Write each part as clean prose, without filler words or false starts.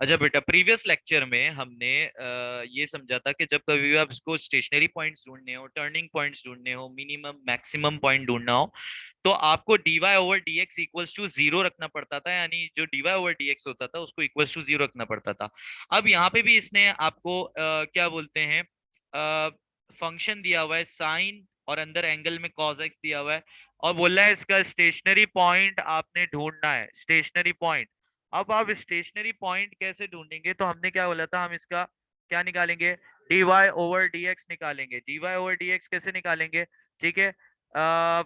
अच्छा बेटा, previous lecture में हमने ये समझा था कि जब कभी भी आपको स्टेशनरी पॉइंट्स ढूंढने हो, टर्निंग पॉइंट्स ढूंढने हो, मिनिमम मैक्सिमम पॉइंट ढूंढना हो, तो आपको dy over dx equals to zero रखना पड़ता था। यानी जो dy ओवर dx होता था उसको इक्वल्स टू जीरो रखना पड़ता था। अब यहाँ पे भी इसने आपको क्या बोलते हैं, फंक्शन दिया हुआ है साइन, और अंदर एंगल में cos x दिया हुआ है, और बोल रहा है इसका स्टेशनरी पॉइंट आपने ढूंढना है, स्टेशनरी पॉइंट। अब आप स्टेशनरी पॉइंट कैसे ढूंढेंगे, तो हमने क्या बोला था, हम इसका क्या निकालेंगे, dy ओवर dx निकालेंगे। dy ओवर dx कैसे निकालेंगे, ठीक है।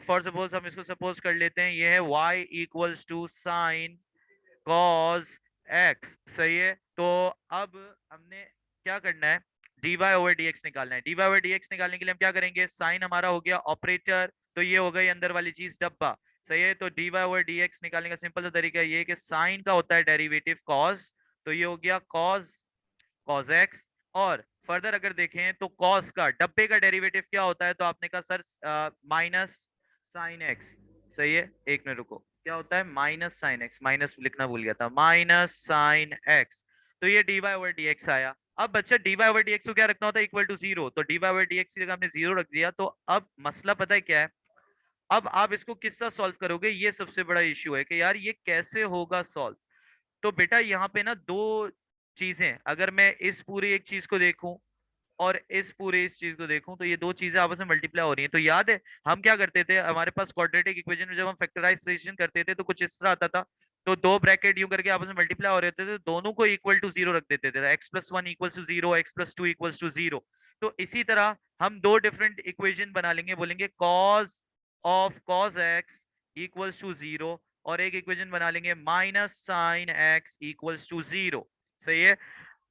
फॉर सपोज हम इसको सपोज कर लेते हैं, ये है y equals to sine cos x, सही है। तो अब हमने क्या करना है, dy ओवर dx निकालना है। dy ओवर dx निकालने के लिए हम क्या करेंगे, साइन हमारा हो गया ऑपरेटर, तो ये हो गई अंदर वाली चीज डब्बा, सही है। तो dy ओवर dx निकालने का सिंपल सा तरीका ये है कि साइन का होता है डेरिवेटिव cos, तो ये हो गया cos x। और फर्दर अगर देखें तो cos का डब्बे का डेरिवेटिव क्या होता है, तो आपने कहा सर माइनस साइन एक्स, सही है। एक मिनट रुको, क्या होता है, माइनस साइन एक्स, माइनस लिखना भूल गया था, माइनस साइन एक्स। तो ये dy ओवर dx आया। अब बच्चा dy ओवर dx को क्या रखना होता है, इक्वल टू जीरो, तो dy ओवर dx की जगह हमने जीरो रख दिया। तो अब मसला पता है क्या है, अब आप इसको किस तरह सॉल्व करोगे, ये सबसे बड़ा इश्यू है कि यार ये कैसे होगा सॉल्व। तो बेटा यहाँ पे ना दो चीजें, अगर मैं इस पूरी एक चीज को देखूं और इस पूरे इस चीज को देखूं, तो ये दो चीजें आपस में मल्टीप्लाई हो रही हैं। तो याद है हम क्या करते थे, हमारे पास क्वाड्रेटिक इक्वेशन में जब हम फैक्टराइजेशन करते थे तो कुछ इस तरह आता था, तो दो ब्रैकेट यूं करके आपस में मल्टीप्लाई हो रहे थे, तो दोनों को इक्वल टू जीरो रख देते थे, X plus one equal to zero, X plus two equal to zero. तो इसी तरह हम दो डिफरेंट इक्वेशन बना लेंगे, बोलेंगे cos of cos X equals to zero, और एक इक्वेशन बना लेंगे minus sine x equals to zero, सही है।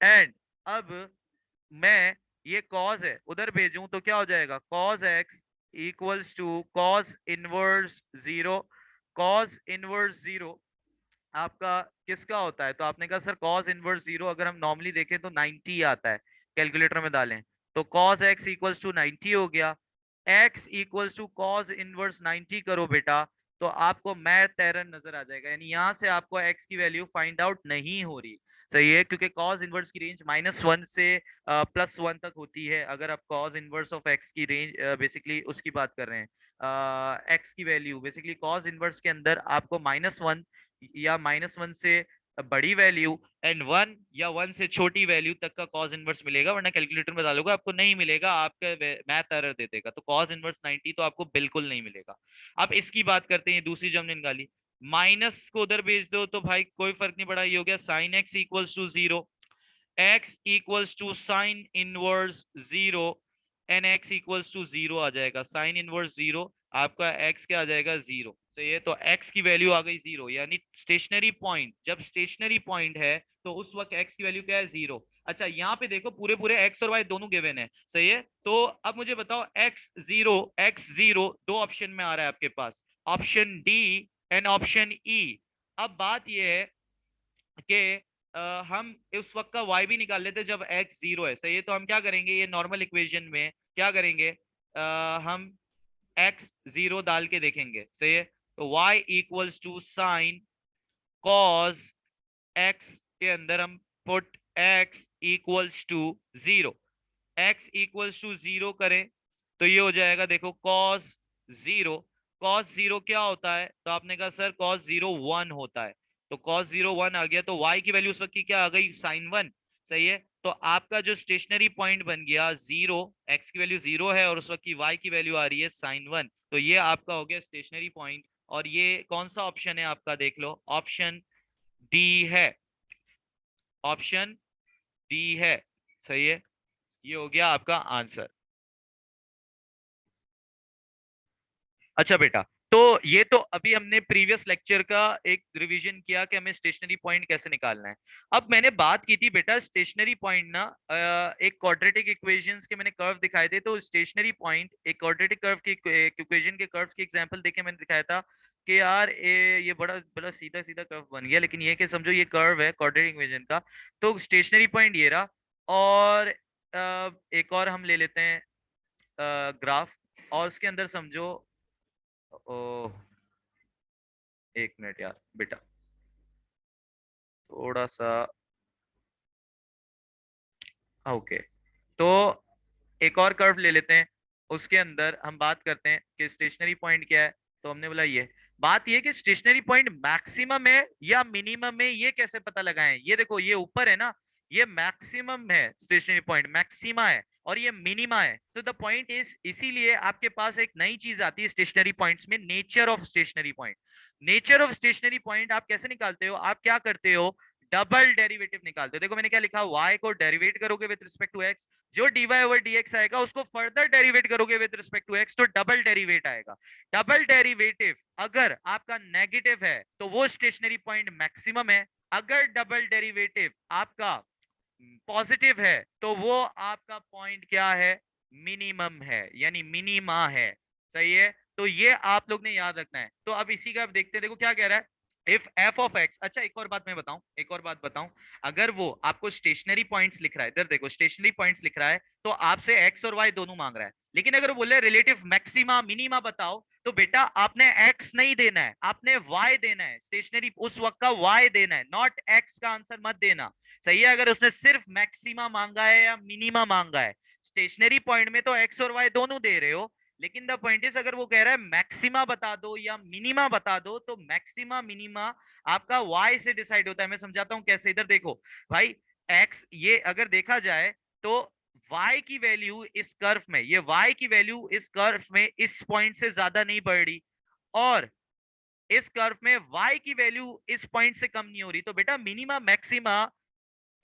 एंड अब मैं ये कॉस है उधर भेजूं तो क्या हो जाएगा, cos X equals to cos inverse zero. Cos inverse zero आपका किसका होता है, तो आपने कहा सर कॉस इनवर्स जीरो अगर हम नॉर्मली देखें तो 90 आता है, कैलकुलेटर में डालें तो कॉस एक्स इक्वल्स टू 90 हो गया। X equals to cos inverse 90 करो बेटा, तो आपको मैथ एरर नजर आ जाएगा, यानी यहां से आपको एक्स की वैल्यू फाइंड आउट नहीं हो रही, सही है, क्योंकि कॉस इनवर्स की रेंज -1 से +1 तक होती है। अगर आप कॉस इनवर्स ऑफ एक्स की रेंज बेसिकली उसकी बात कर रहे हैं, एक्स की वैल्यू बेसिकली कॉस इनवर्स के अंदर आपको -1 या -1 से बड़ी वैल्यू एंड 1 या 1 से छोटी वैल्यू तक का कॉस इनवर्स मिलेगा, वरना कैलकुलेटर में डालोगे आपको नहीं मिलेगा, आपका मैथ एरर दे देगा। तो कॉस इनवर्स 90 तो आपको बिल्कुल नहीं मिलेगा। अब इसकी बात करते हैं, दूसरी जो हमने निकाली, माइनस को उधर भेज दो तो भाई कोई फर्क नहीं पड़ा, ये हो गया sine x equals to zero, x equals to sine inverse zero, n x equals to zero आ जाएगा, साइन इनवर्स जीरो, आपका x क्या आ जाएगा, जीरो, सही है। तो x की वैल्यू आ गई जीरो, यानी स्टेशनरी पॉइंट, जब स्टेशनरी पॉइंट है तो उस वक्त x की वैल्यू क्या है, जीरो। अच्छा यहाँ पे देखो पूरे पूरे x और y दोनों गिवन है, सही है। तो अब मुझे बताओ x जीरो दो ऑप्शन में आ रहा है आपके पास, option D and option E. अब बात यह है कि हम उस वक्त का y भी निकाल लेते जब x जीरो है, सही है। तो हम क्या करेंगे, ये नॉर्मल इक्वेशन में क्या करेंगे, हम x जीरो डाल के देखेंगे, सही है। तो y इक्वल्स टू साइन कॉस x के अंदर हम put x equals to zero, x equals to zero करें तो ये हो जाएगा, देखो कॉस जीरो, कॉस जीरो क्या होता है, तो आपने कहा सर कॉस जीरो 1 होता है, तो कॉस जीरो 1 आ गया, तो y की वैल्यू उस वक्त की क्या आ गई, साइन 1, सही है। तो आपका जो स्टेशनरी पॉइंट बन गया जीरो, x की वैल्यू जीरो है और उस वक्त की y की वैल्यू आ रही है साइन 1, तो ये आपका हो गया स्टेशनरी पॉइंट। और ये कौन सा ऑप्शन है आपका, देख लो, ऑप्शन डी है, ऑप्शन डी है, सही है। ये हो गया आपका आंसर। अच्छा बेटा, तो ये तो अभी हमने प्रीवियस लेक्चर का एक रिवीजन किया कि हमें स्टेशनरी पॉइंट कैसे निकालना है। अब मैंने बात की थी बेटा स्टेशनरी पॉइंट ना, एक क्वाड्रेटिक इक्वेशंस के मैंने कर्व दिखाए थे, तो स्टेशनरी पॉइंट एक क्वाड्रेटिक कर्व की इक्वेशन के कर्व की एग्जांपल देके मैंने दिखाया था कि यार ये बड़ा बड़ा सीधा सीधा कर्व बन गया, लेकिन ये कि समझो ये कर्व है क्वाड्रेटिक इक्वेशन का, तो स्टेशनरी पॉइंट ये रहा। और एक और हम ले लेते हैं ग्राफ, और उसके अंदर समझो, ओ एक मिनट यार बेटा, थोड़ा सा ओके, तो एक और कर्व ले लेते हैं, उसके अंदर हम बात करते हैं कि स्टेशनरी पॉइंट क्या है। तो हमने बोला ये बात, ये कि स्टेशनरी पॉइंट मैक्सिमम है या मिनिमम है, ये कैसे पता लगाएं। ये देखो ये ऊपर है ना, ये मैक्सिमम है, स्टेशनरी पॉइंट मैक्सिमा है, और ये मिनिमा है। तो द पॉइंट इज, इसीलिए आपके पास एक नई चीज आती है स्टेशनरी पॉइंट्स में, nature of stationary point. Nature of stationary point आप कैसे निकालते हो, आप क्या करते हो, डबल डेरिवेटिव निकालते हो। देखो मैंने क्या लिखा, y को डेरिवेट करोगे विद रिस्पेक्ट टू x, जो dy ओवर dx आएगा उसको फर्दर डेरिवेट करोगे विद रिस्पेक्ट टू x, तो डबल डेरिवेट आएगा। डबल डेरिवेटिव अगर आपका नेगेटिव है तो वो स्टेशनरी पॉइंट मैक्सिमम है, अगर डबल डेरिवेटिव आपका पॉजिटिव है तो वो आपका पॉइंट क्या है, मिनिमम है, यानी मिनिमा है। सही है, तो ये आप लोग ने याद रखना है। तो अब इसी का आप देखते हैं, देखो क्या कह रहा है, इफ एफ ऑफ एक्स, अच्छा एक और बात मैं बताऊं, एक और बात बताऊं, अगर वो आपको स्टेशनरी पॉइंट्स लिख रहा है, इधर देखो स्टेशनरी पॉइंट्स लिख रहा है, तो आपसे एक्स और वाई दोनों मांग रहा है, लेकिन अगर बोले रिलेटिव मैक्सिमा मिनिमा बताओ, तो बेटा आपने एक्स नहीं देना है, आपने वाई देना है, स्टेशनरी उस वक्त का वाई देना है, नॉट एक्स का आंसर मत देना। सही है, अगर उसने सिर्फ मैक्सिमा मांगा है या मिनिमा मांगा है, स्टेशनरी पॉइंट में तो एक्स और वाई दोनों दे रहे हो, लेकिन द पॉइंट इज अगर वो कह रहा है मैक्सिमा बता दो या मिनिमा बता दो, तो मैक्सिमा मिनिमा आपका वाई से डिसाइड होता है। मैं समझाता हूं कैसे, इधर देखो भाई, एक्स ये अगर देखा जाए तो y की वैल्यू इस कर्व में, ये y की वैल्यू इस कर्व में इस पॉइंट से ज्यादा नहीं बढ़ रही, और इस कर्व में y की वैल्यू इस पॉइंट से कम नहीं हो रही, तो बेटा minima maxima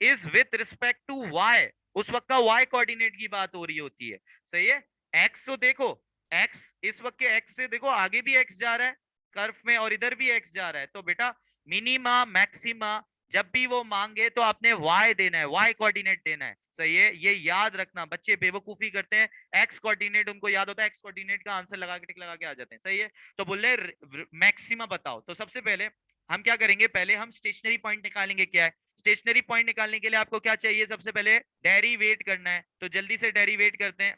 is with respect to y, उस वक्त का y कोऑर्डिनेट की बात हो रही होती है। सही है, x तो देखो, x इस वक्त के x से देखो आगे भी x जा रहा है कर्व में, और इधर भी x जा रहा है, तो बेटा मिनिमा मैक्सिमा जब भी वो मांगे तो आपने y देना है, y कोऑर्डिनेट देना है। सही है, ये याद रखना, बच्चे बेवकूफी करते हैं, x कोऑर्डिनेट उनको याद होता है, x कोऑर्डिनेट का आंसर लगा के टिक लगा के आ जाते हैं। सही है, तो बोले मैक्सिमा बताओ, तो सबसे पहले हम क्या करेंगे, पहले हम स्टेशनरी पॉइंट निकालेंगे। क्या है स्टेशनरी पॉइंट निकालने के लिए आपको क्या चाहिए, सबसे पहले डेरिवेट करना है, तो जल्दी से डेरिवेट करते हैं।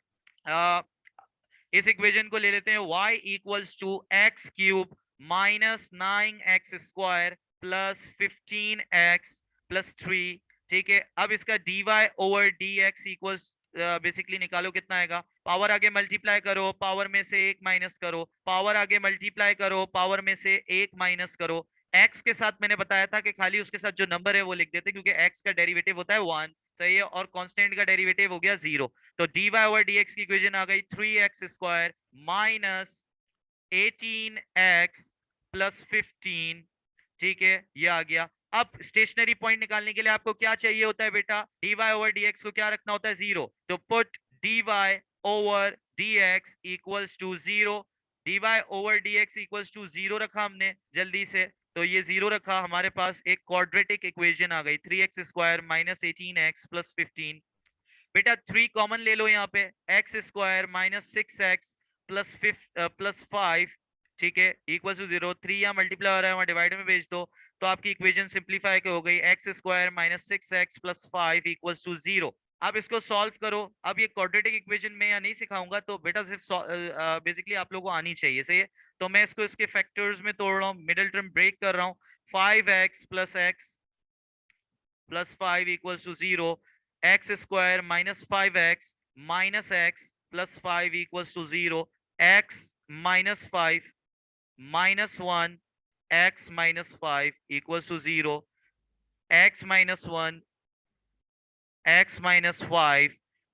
इस इक्वेशन को ले लेते हैं, y equals to X cube minus 9x² plus 15x plus 3। ठीक है, अब इसका dy over dx equals basically निकालो कितना आएगा, पावर आगे मल्टीप्लाई करो, पावर में से एक माइनस करो, पावर आगे मल्टीप्लाई करो, पावर में से एक माइनस करो। x के साथ मैंने बताया था कि खाली उसके साथ जो नंबर है वो लिख देते, क्योंकि x का डेरिवेटिव होता है 1। सही है, और कांस्टेंट का डेरिवेटिव हो गया 0, तो dy ओवर dx की इक्वेशन आ गई 3x² माइनस 18x प्लस 15। ठीक है, ये आ गया। अब स्टेशनरी पॉइंट निकालने के लिए आपको क्या चाहिए होता है बेटा, dy ओवर dx को क्या रखना होता है, 0, तो put dy over dx equals to 0। dy over dx equals to 0 रखा हमने जल्दी से, तो ये 0 रखा, हमारे पास एक क्वाड्रेटिक इक्वेशन आ गई, 3x² माइनस 18x प्लस 15। बेटा 3 कॉमन ले लो यहाँ पे, x² माइनस 6x प्लस 5। ठीक है, इक्वल टू 0, 3 यहाँ मल्टीप्लाई हो रहा है, वहां डिवाइड में भेज दो, तो आपकी इक्वेशन सिंप्लीफाई हो गई, x² minus 6x plus 5 equal to 0। अब इसको सॉल्व करो। अब ये क्वाड्रेटिक इक्वेशन में या नहीं सिखाऊंगा, तो बेटा सिर्फ बेसिकली आप लोगों को आनी चाहिए। सही है, तो मैं इसको इसके फैक्टर्स में तोड़ रहा हूँ, मिडिल टर्म ब्रेक कर रहा हूँ, 5x plus 5 equals to 0, x² minus 5x minus x plus 5 equals to 0, x minus 5 minus 1 x minus 5 equals to 0, x minus 1 x minus 5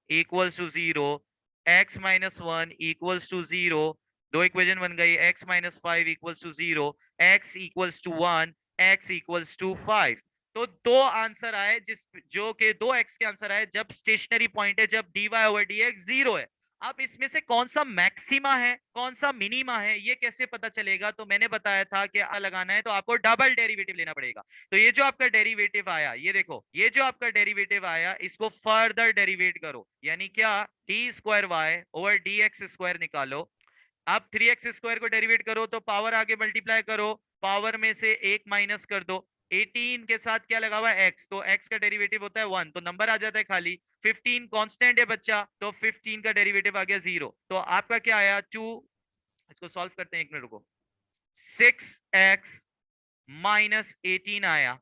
equals to 0, x minus 1 equals to 0। दो equation बन गई, x minus 5 equals to 0, x equals to 1, x equals to 5। तो दो answer आए, जिस जो के दो x के आंसर आए जब स्टेशनरी पॉइंट है, जब dy ओवर dx 0 है। अब इसमें से कौन सा मैक्सिमा है कौन सा मिनिमा है, ये कैसे पता चलेगा, तो मैंने बताया था कि लगाना है तो आपको डबल डेरिवेटिव लेना पड़ेगा। तो ये जो आपका डेरिवेटिव आया, ये देखो, ये जो आपका डेरिवेटिव आया, इसको फर्दर डेरिवेट करो, यानी क्या, d² ओवर dx² निकालो। अब 3x² को डेरिवेट करो तो पावर आगे मल्टीप्लाई करो, पावर में से एक माइनस कर दो, 18 के साथ क्या लगा हुआ है x, तो x का डेरिवेटिव होता है 1, तो नंबर आ जाता है खाली। 15 कांस्टेंट है बच्चा, तो 15 का डेरिवेटिव आ गया 0, तो आपका क्या आया 2। इसको सॉल्व करते हैं, एक मिनट रुको, 6x माइनस 18 आया।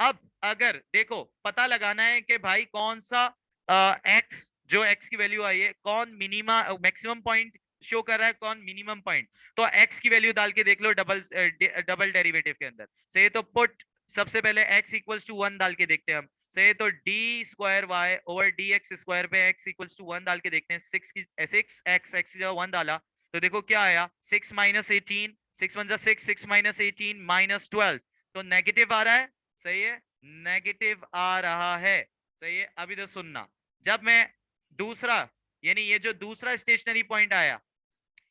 अब अगर देखो पता लगाना है कि भाई कौन सा एक्स, जो एक्स की वैल्यू आई है, कौन मिनिमा मैक्सिमम पॉइंट शो कर रहा है, कौन मिनिमम पॉइंट। तो एक्स की वैल्यू डाल के देख लो डबल डेरिवेटिव के अंदर। सही, तो पुट सबसे पहले x इक्वल्स टू 1 डाल के देखते हैं हम। सही, तो D square Y over D X square पे x इक्वल्स टू 1 डाल के देखते हैं। 6 एक्स की जगह 1 डाला तो देखो क्या आया, 6 माइनस 18, 6 वन जा 6, 6 माइनस 18 माइनस 12, तो नेगेटिव आ रहा है। सही है, नेगेटिव आ रहा है। सही है, अभी तो सुनना, जब मैं दूसरा, यानी ये जो दूसरा स्टेशनरी पॉइंट आया,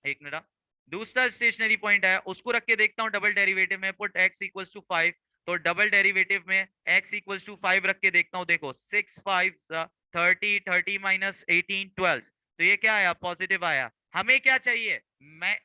एक मिनट, दूसरा स्टेशनरी पॉइंट आया उसको रख के देखता हूं डबल डेरिवेटिव में। पुट x इक्वल्स टू 5, तो डबल डेरिवेटिव में x इक्वल्स टू 5 रख के देखता हूं। देखो 6 5 30, 30 माइनस 18 12, तो ये क्या आया, पॉजिटिव आया। हमें क्या चाहिए,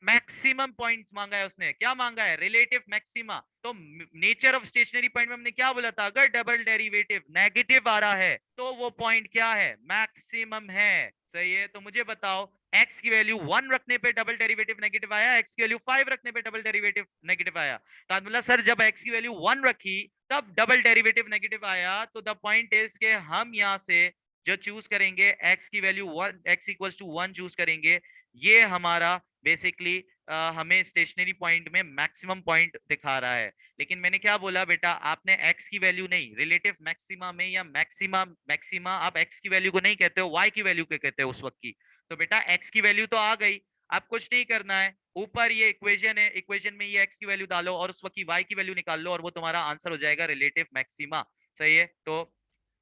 मैक्सिमम पॉइंट मांगा है उसने। क्या मांगा है, रिलेटिव मैक्सिमा। तो नेचर ऑफ स्टेशनरी पॉइंट में हमने क्या बोला था, अगर डबल डेरिवेटिव नेगेटिव आ रहा है तो वो पॉइंट क्या है, मैक्सिमम है। सही है, तो मुझे बताओ x की वैल्यू 1 रखने पे डबल डेरिवेटिव नेगेटिव आया, x की वैल्यू 5 रखने पे डबल डेरिवेटिव नेगेटिव आया। तो बोला सर जब x की वैल्यू 1 रखी तब डबल डेरिवेटिव नेगेटिव आया, तो द पॉइंट इज के हम यहां से जो चूज करेंगे x की value 1, x equals to 1 choose करेंगे, ये हमारा बेसिकली हमें स्टेशनरी पॉइंट में मैक्सिमम पॉइंट दिखा रहा है। लेकिन मैंने क्या बोला बेटा, आपने x की वैल्यू नहीं, रिलेटिव मैक्सिमा में या मैक्सिमा मैक्सिमा आप x की वैल्यू को नहीं कहते हो, y की वैल्यू को कहते हो उस वक्त की। तो बेटा x की वैल्यू तो आ गई, आप कुछ नहीं करना है, ऊपर ये इक्वेशन है, इक्वेशन में ये x की वैल्यू डालो और उस वक्त की y की वैल्यू निकाल लो, और वो तुम्हारा आंसर हो जाएगा रिलेटिव मैक्सिमा। सही है, तो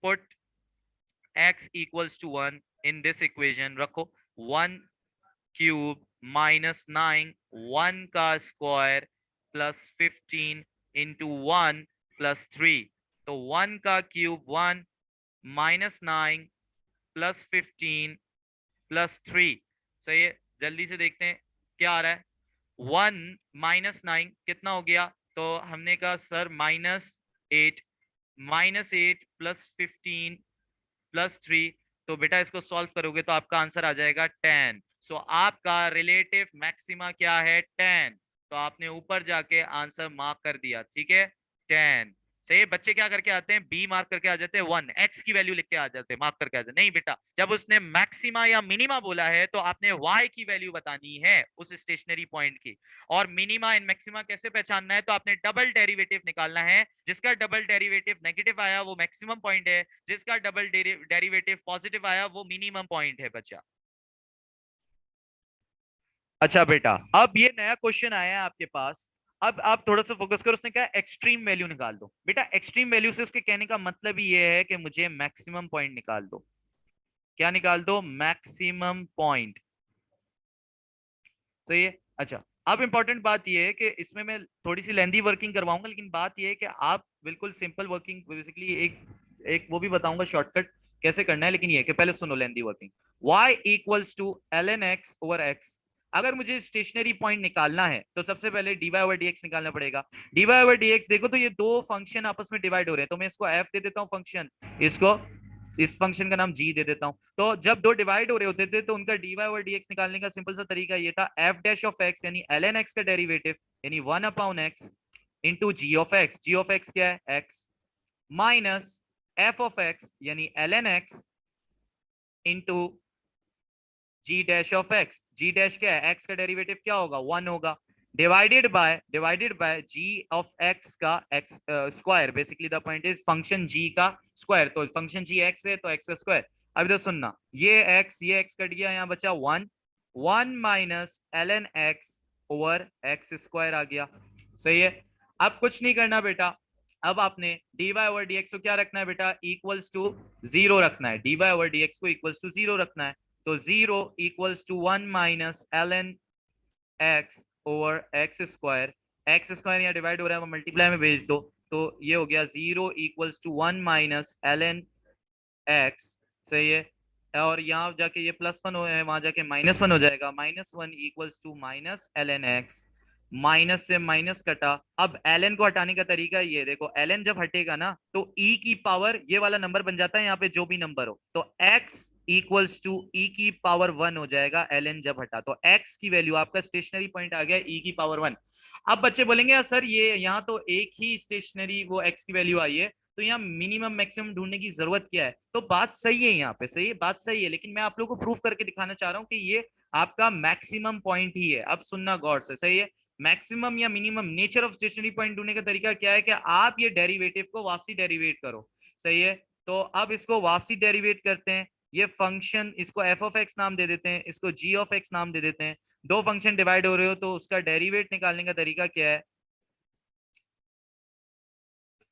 put x equals to 1 in this equation, रखो 1 क्यूब माइनस 9, 1 का स्क्वायर प्लस 15 इंटू 1 प्लस 3, तो 1 का क्यूब 1 माइनस 9 प्लस 15 प्लस 3। सही है, जल्दी से देखते हैं क्या आ रहा है। 1 माइनस 9 कितना हो गया, तो हमने कहा सर -8, -8 प्लस 15 प्लस 3, तो बेटा इसको सॉल्व करोगे तो आपका आंसर आ जाएगा 10। सो आपका रिलेटिव मैक्सिमा क्या है, 10। तो आपने ऊपर जाके आंसर मार्क कर दिया, ठीक है, 10। सही, बच्चे क्या करके आते हैं, बी मार्क करके आ जाते हैं, 1 एक्स की वैल्यू लिख के आ जाते हैं, मार्क करके आ जाते। नहीं बेटा, जब उसने मैक्सिमा या मिनिमा बोला है तो आपने वाई की वैल्यू बतानी है उस स्टेशनरी पॉइंट की। और मिनिमा एंड मैक्सिमा कैसे पहचानना है, तो आपने डबल डेरिवेटिव निकालना है, जिसका डबल डेरिवेटिव नेगेटिव आया वो मैक्सिमम पॉइंट है, जिसका डबल डेरिवेटिव पॉजिटिव आया वो मिनिमम पॉइंट है बच्चा। अच्छा बेटा, अब ये नया क्वेश्चन आया है आपके पास, अब आप थोड़ा सा फोकस करो। उसने कहा एक्सट्रीम वैल्यू निकाल दो। बेटा एक्सट्रीम वैल्यू से उसके कहने का मतलब ही ये है कि मुझे मैक्सिमम पॉइंट निकाल दो। क्या निकाल दो, मैक्सिमम पॉइंट। सही है, अच्छा अब इंपॉर्टेंट बात यह है कि इसमें मैं थोड़ी सी लेंदी वर्किंग करवाऊंगा, लेकिन बात यह है कि आप बिल्कुल सिंपल वर्किंग, बेसिकली एक एक वो भी बताऊंगा शॉर्टकट कैसे करना है, लेकिन ये कि पहले सुनो लेंदी working. y equals to ln x over x, अगर मुझे स्टेशनरी पॉइंट निकालना है तो सबसे पहले dy ओवर dx निकालना पड़ेगा। dy ओवर dx देखो तो ये दो फंक्शन आपस में डिवाइड हो रहे हैं, तो मैं इसको f दे देता हूं फंक्शन, इसको इस फंक्शन का नाम g दे देता हूं। तो जब दो डिवाइड हो रहे होते थे तो उनका dy ओवर dx निकालने का सिंपल सा तरीका ये था, f डैश ऑफ x यानी ln x का डेरिवेटिव यानी 1 upon x into g of x। g of x क्या है, x, minus f of x यानी ln x into g dash of x। g dash क्या है, x का derivative क्या होगा, 1 होगा, divided by g of x का x square. Basically the point is function g का स्क्वायर, तो फंक्शन g x है तो x का स्क्वायर। अब इधर सुनना, ये x कट गया, यहाँ बचा 1, 1 minus ln x over x square आ गया। सही है, अब कुछ नहीं करना बेटा, अब आपने dy ओवर dx को क्या रखना है बेटा, इक्वल्स टू 0 रखना है, dy ओवर dx को इक्वल्स टू 0 रखना है। तो 0 equals to 1 minus ln x over X square यहाँ डिवाइड हो रहा है, वो मल्टीप्लाई में भेज दो, तो ये हो गया 0 equals to 1 minus ln x। सही है, और यहाँ जाके ये +1 है, वहां जाके -1 हो जाएगा, -1 equals to minus ln x। Minus से माइनस कटा, अब ln को हटाने का तरीका ये देखो, ln जब हटेगा ना तो e की पावर ये वाला नंबर बन जाता है, यहाँ पे जो भी नंबर हो, तो x इक्वल्स टू e की पावर 1 हो जाएगा ln जब हटा, तो x की वैल्यू आपका स्टेशनरी पॉइंट आ गया e की पावर 1। अब बच्चे बोलेंगे यार सर ये यहाँ तो एक ही स्टेशनरी वो x की वैल्यू आई है, तो यहाँ मिनिमम मैक्सिमम ढूंढने की जरूरत क्या है? तो बात सही है, यहाँ पे सही है, बात सही है, लेकिन मैं आप लोगों को प्रूफ करके दिखाना चाह रहा हूँ कि ये आपका मैक्सिमम पॉइंट ही है। अब सुनना गौर से, सही है। मैक्सिमम या minimum nature of stationary point ढूंढने का तरीका क्या है कि आप ये डेरिवेटिव को वापसी डेरिवेट करो, सही है। तो अब इसको वापसी डेरिवेट करते हैं, ये फंक्शन, इसको एफ ऑफ एक्स नाम दे देते हैं, इसको जी ऑफ एक्स नाम दे देते हैं। दो फंक्शन डिवाइड हो रहे हो तो उसका डेरिवेट निकालने का तरीका क्या है?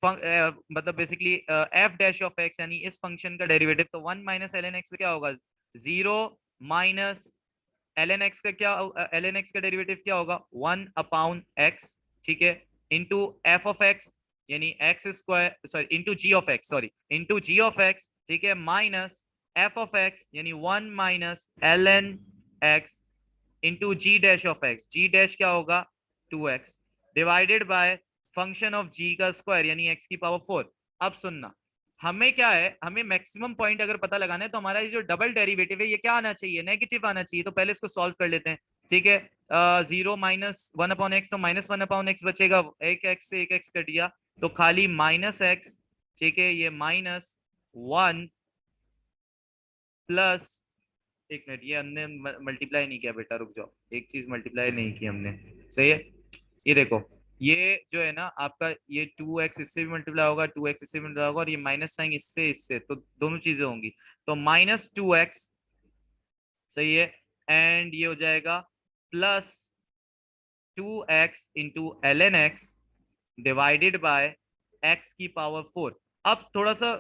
मतलब basically F dash of x, यानी इस फंक्शन का डेरिवेटिव, तो 1 माइनस एल एन एक्स क्या होगा? 0 माइनस एल एन एक्स का क्या, एल एन एक्स का डेरिवेटिव क्या होगा? 1/x, ठीक है, इंटू एफ ऑफ एक्स, यानी x square, sorry into ji of x, sorry into ji of x, ठीक है, माइनस एफ ऑफ एक्स यानी 1 minus l N x into ji dash of x, g dash क्या होगा? 2x, divided by function of g का square यानी x की power 4। अब सुनना, हमें क्या है, हमें मैक्सिमम पॉइंट अगर पता लगाना है तो हमारा ये जो डबल डेरिवेटिव है ये क्या आना चाहिए? नेगेटिव आना चाहिए। तो पहले इसको सॉल्व कर लेते हैं, ठीक है। 0 माइनस 1/x, तो माइनस 1/x बचेगा, एक एक्स से एक एक्स कट गया, तो खाली माइनस एक्स, ठीक है, ये माइनस 1 प्लस, एक मिनट, ये हमने मल्टीप्लाई नहीं किया बेटा, रुक जाओ, एक चीज मल्टीप्लाई नहीं की हमने, सही है। ये देखो, ये जो है ना आपका, ये 2x इससे भी मल्टीप्लाई होगा, 2x इससे भी मल्टीप्लाई होगा, और ये माइनस साइन इससे इससे, तो दोनों चीजें होंगी, तो -2x, सही है। एंड ये हो जाएगा plus 2x into L N X divided by X की पावर 4। अब थोड़ा सा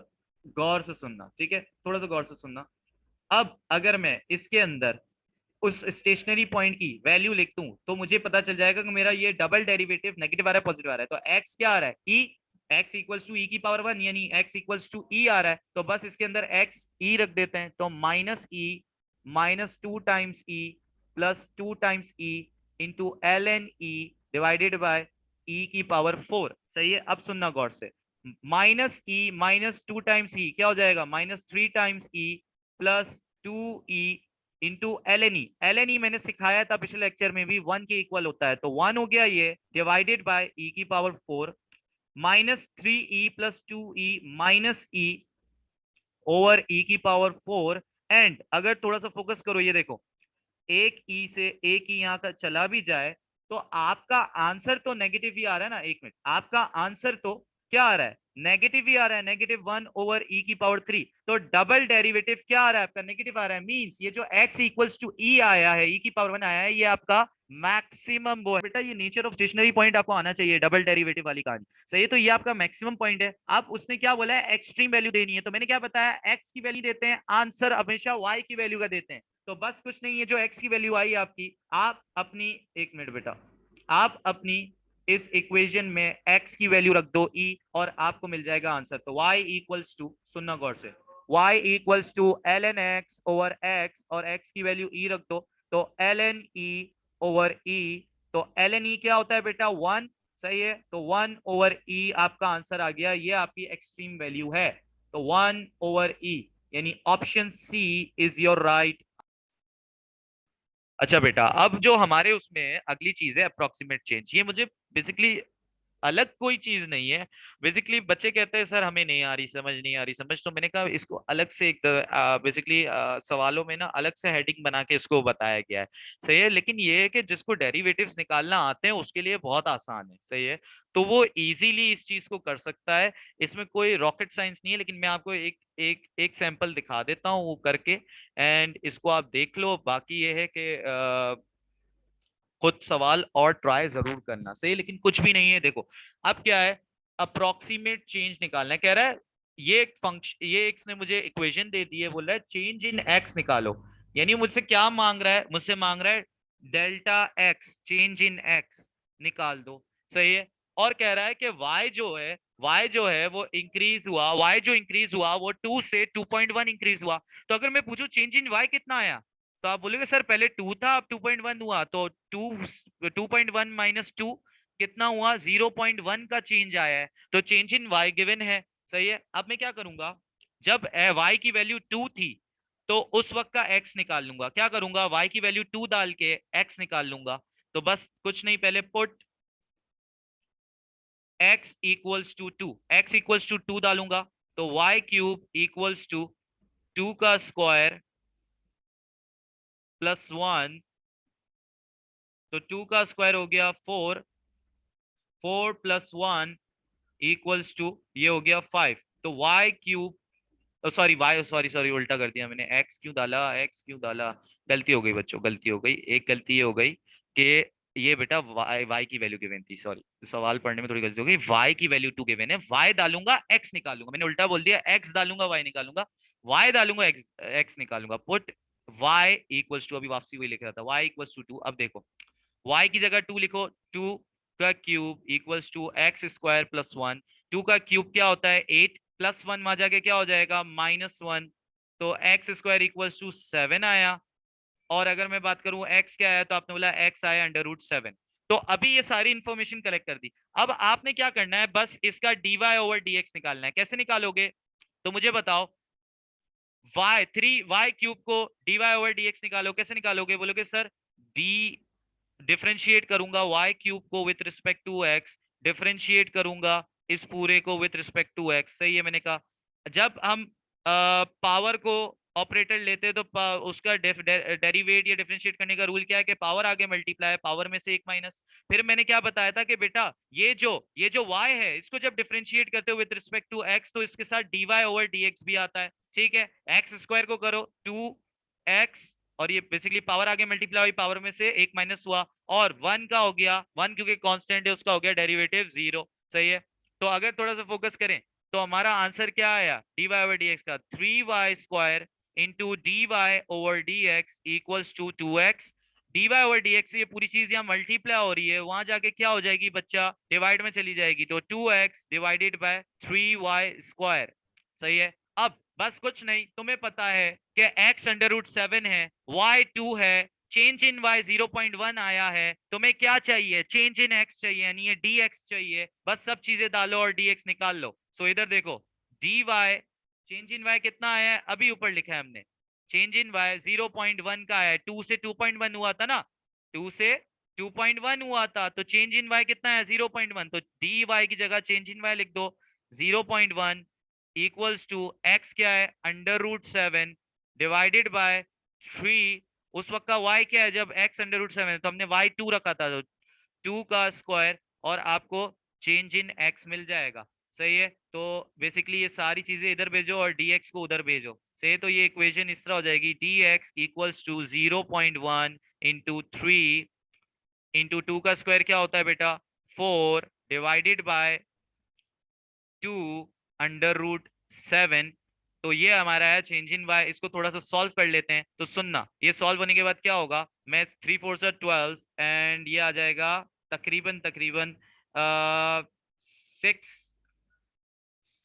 गौर से सुनना, ठीक है, थोड़ा सा गौर से सुनना। अब अगर मैं इसके अंदर उस स्टेशनरी पॉइंट की वैल्यू लिख दूं तो मुझे पता चल जाएगा कि मेरा ये डबल डेरिवेटिव नेगेटिव आ रहा है पॉजिटिव आ रहा है। तो एक्स क्या आ रहा है? ई, एक्स इक्वल्स टू ई की पावर 1, यानी एक्स इक्वल्स टू ई आ रहा है, तो बस इसके अंदर एक्स ई रख देते हैं, तो minus e minus 2 times e plus 2 times e into L n e divided by e की पावर 4, सही है। अब सुनना गौर से, minus e minus 2 times e क्या हो जाएगा? -3 times e plus 2 e into L n e. L n e मैंने सिखाया था पिछले लेक्चर में भी, 1 के इक्वल होता है, तो 1 हो गया ये, डिवाइडेड बाय ई की power 4 -3e plus 2e minus e over e की पावर 4। एंड अगर थोड़ा सा फोकस करो, ये देखो, एक ई से एक ई यहाँ का चला भी जाए तो आपका आंसर तो नेगेटिव ही आ रहा है ना। एक मिनट, आपका आंसर तो क्या आ रहा है? नेगेटिव ही आ रहा है, -1/e⁻³ तो डबल डेरिवेटिव क्या आ रहा है आपका? नेगेटिव आ रहा है। मींस ये जो x इक्वल्स टू e आया है, e⁻1 आया है, ये आपका मैक्सिमम वो है बेटा। ये नेचर ऑफ स्टेशनरी पॉइंट आपको आना चाहिए, डबल डेरिवेटिव वाली कहानी, सही है। तो ये आपका मैक्सिमम पॉइंट है। अब उसने क्या बोला है? एक्सट्रीम वैल्यू देनी है, तो मैंने क्या बताया? x की वैल्यू देते हैं, आंसर हमेशा y की वैल्यू का देते हैं। तो बस कुछ नहीं है, जो x की वैल्यू आई आपकी, आप अपनी, एक मिनट बेटा, आप अपनी इस इक्वेशन में x की वैल्यू रख दो e, और आपको मिल जाएगा आंसर। तो y इक्वल्स टू, सुनना गौर से, y equals to ln x over x, और x की वैल्यू e रख दो, तो ln e ओवर e। तो ln e क्या होता है बेटा? 1, सही है। तो 1/e आपका आंसर आ गया, ये आपकी एक्सट्रीम वैल्यू है। तो 1/e, यानी option C is your right. अच्छा बेटा, अब जो हमारे उसमें अगली चीज है अप्रोक्सीमेट चेंज, ये मुझे बेसिकली अलग कोई चीज नहीं है। बेसिकली बच्चे कहते हैं सर हमें नहीं आ रही समझ, नहीं आ रही समझ, तो मैंने कहा इसको अलग से एक बेसिकली सवालों में ना अलग से हेडिंग बना के इसको बताया गया है, सही है। लेकिन ये है कि जिसको डेरिवेटिव्स निकालना आते हैं उसके लिए बहुत आसान है, सही है, तो वो इजीली इस चीज को कर सकता है। इसमें कोई रॉकेट साइंस नहीं है। लेकिन मैं आपको एक एक एक सैंपल दिखा देता हूँ वो करके, एंड इसको आप देख लो। बाकी ये है कि खुद सवाल और ट्राई जरूर करना, सही। लेकिन कुछ भी नहीं है, देखो अब क्या है, अप्रोक्सीमेट चेंज निकालना है, कह रहा है ये एक फंक्शन, ये एक्स ने मुझे इक्वेशन दे दी है, बोल रहा है चेंज इन एक्स निकालो। यानी मुझसे क्या मांग रहा है? मुझसे मांग रहा है delta x, change in x निकाल दो, सही है। और कह रहा है कि y जो है वो इंक्रीज हुआ, y जो इंक्रीज हुआ वो 2 से 2.1 इंक्रीज हुआ। तो अगर मैं पूछूं चेंज इन y कितना आया, तो आप बोलोगे सर पहले 2 था अब 2.1 हुआ, तो 2.1 -2 कितना हुआ? 0.1 का चेंज आया है, तो चेंज इन y गिवन है, सही है। अब मैं क्या करूंगा, जब y की वैल्यू 2 थी तो उस वक्त का x निकाल लूंगा। क्या करूंगा? y की वैल्यू 2 डाल के x निकाल लूंगा। तो बस कुछ नहीं, पहले put x equals to 2, x equals to 2 डालूंगा तो y क्यूब इक्वल्स टू 2 का स्क्वायर प्लस 1, तो 2 का स्क्वायर हो गया 4, 4 प्लस 1 इक्वल्स टू ये हो गया 5, तो y cube, sorry Y, sorry sorry उल्टा कर दिया मैंने, एक्स क्यों डाला, एक्स क्यों डाला, गलती हो गई बच्चों, गलती हो गई, एक गलती ये हो गई कि ये बेटा वाई, वाई की वैल्यू गिवन थी, सॉरी सवाल पढ़ने में थोड़ी गलती हो गई, वाई की वैल्यू 2 गिवन है, वाई डालूंगा एक्स निकालूंगा, मैंने उल्टा बोल दिया, एक्स डालूंगा वाई निकालूंगा, वाई डालूंगा एक्स एक्स निकालूंगा, पुट वाई इक्वल्स टू, अभी वापसी वही लिख रहा था, वाई इक्वल्स टू 2, अब देखो y की जगह 2 लिखो, 2 का cube equals to X square plus 1, 2 का क्यूब क्या होता है 8, प्लस 1 वहां जाके क्या हो जाएगा -1, तो एक्स स्क्वायर इक्वल्स टू 7 आया, और अगर मैं बात करूं x क्या आया, तो आपने बोला x आया √7, तो अभी ये सारी इंफॉर्मेशन कलेक्ट कर दी, अब आपने क्या करना है, बस इसका dy ओवर dx निकालना है, कैसे निकालोगे, तो मुझे बताओ, y क्यूब को dy ओवर dx निकालो, कैसे निकालोगे, बोलोगे सर d डिफरेंशिएट करूंगा y क्यूब को with respect to x, differentiate करूंगा इस पूरे को विथ रिस्पेक्ट टू x, सही है, मैंने कहा जब हम पावर को ऑपरेटर लेते हैं तो उसका डेरिवेट या डिफरेंशिएट करने का रूल क्या है कि पावर आगे मल्टीप्लाई, पावर में से एक माइनस, फिर मैंने क्या बताया था कि बेटा ये जो y है इसको जब डिफरेंशिएट करते हो विथ रिस्पेक्ट टू x, तो इसके साथ dy ओवर dx भी आता है, ठीक है, एक्स स्क्वायर को करो 2x, और ये बेसिकली पावर आगे मल्टीप्लाई हुई, पावर में से एक माइनस हुआ, और 1 का हो गया 1 क्योंकि कांस्टेंट है उसका हो गया डेरिवेटिव 0, सही है, तो अगर थोड़ा सा फोकस करें तो हमारा आंसर क्या आया, dy ओवर dx का 3y square into dy over dx equals to 2x, dy over dx ये पूरी चीज यहाँ मल्टीप्लाई हो रही है, वहां जाके क्या हो जाएगी बच्चा, डिवाइड में चली जाएगी, तो 2x divided bye 3y square, सही है, अब बस कुछ नहीं, तुम्हें पता है कि x √7 है, y 2 है, चेंज इन y 0.1 आया है, तुम्हें क्या चाहिए, चेंज इन x चाहिए, यानी ये dx चाहिए, बस सब चीजें डालो और dx निकाल लो, सो इधर देखो dy, चेंज इन y कितना आया है, अभी ऊपर लिखा है हमने, चेंज इन y 0.1 का आया है, 2 से 2.1 हुआ था ना, 2 से 2.1 हुआ था, तो चेंज इन y कितना है 0.1, तो dy की जगह चेंज इन y लिख दो 0.1 इक्वल्स टू x क्या है √7 डिवाइडेड बाय 3, उस वक्त का y क्या है जब x √7, तो हमने y 2 रखा था, तो 2 का स्क्वायर, और आपको चेंज इन x मिल जाएगा, सही है, तो बेसिकली ये सारी चीजें इधर भेजो और dx को उधर भेजो, सही है, तो ये इक्वेशन इस तरह हो जाएगी dx equals to 0.1 into 3 into 2 का स्क्वायर क्या होता है बेटा 4 डिवाइडेड बाय 2 √7, तो ये हमारा है चेंज इन y, इसको थोड़ा सा सॉल्व कर लेते हैं, तो सुनना ये सॉल्व होने के बाद क्या होगा, मैं 3 4 से 12 एंड ये आ जाएगा तकरीबन तकरीबन 6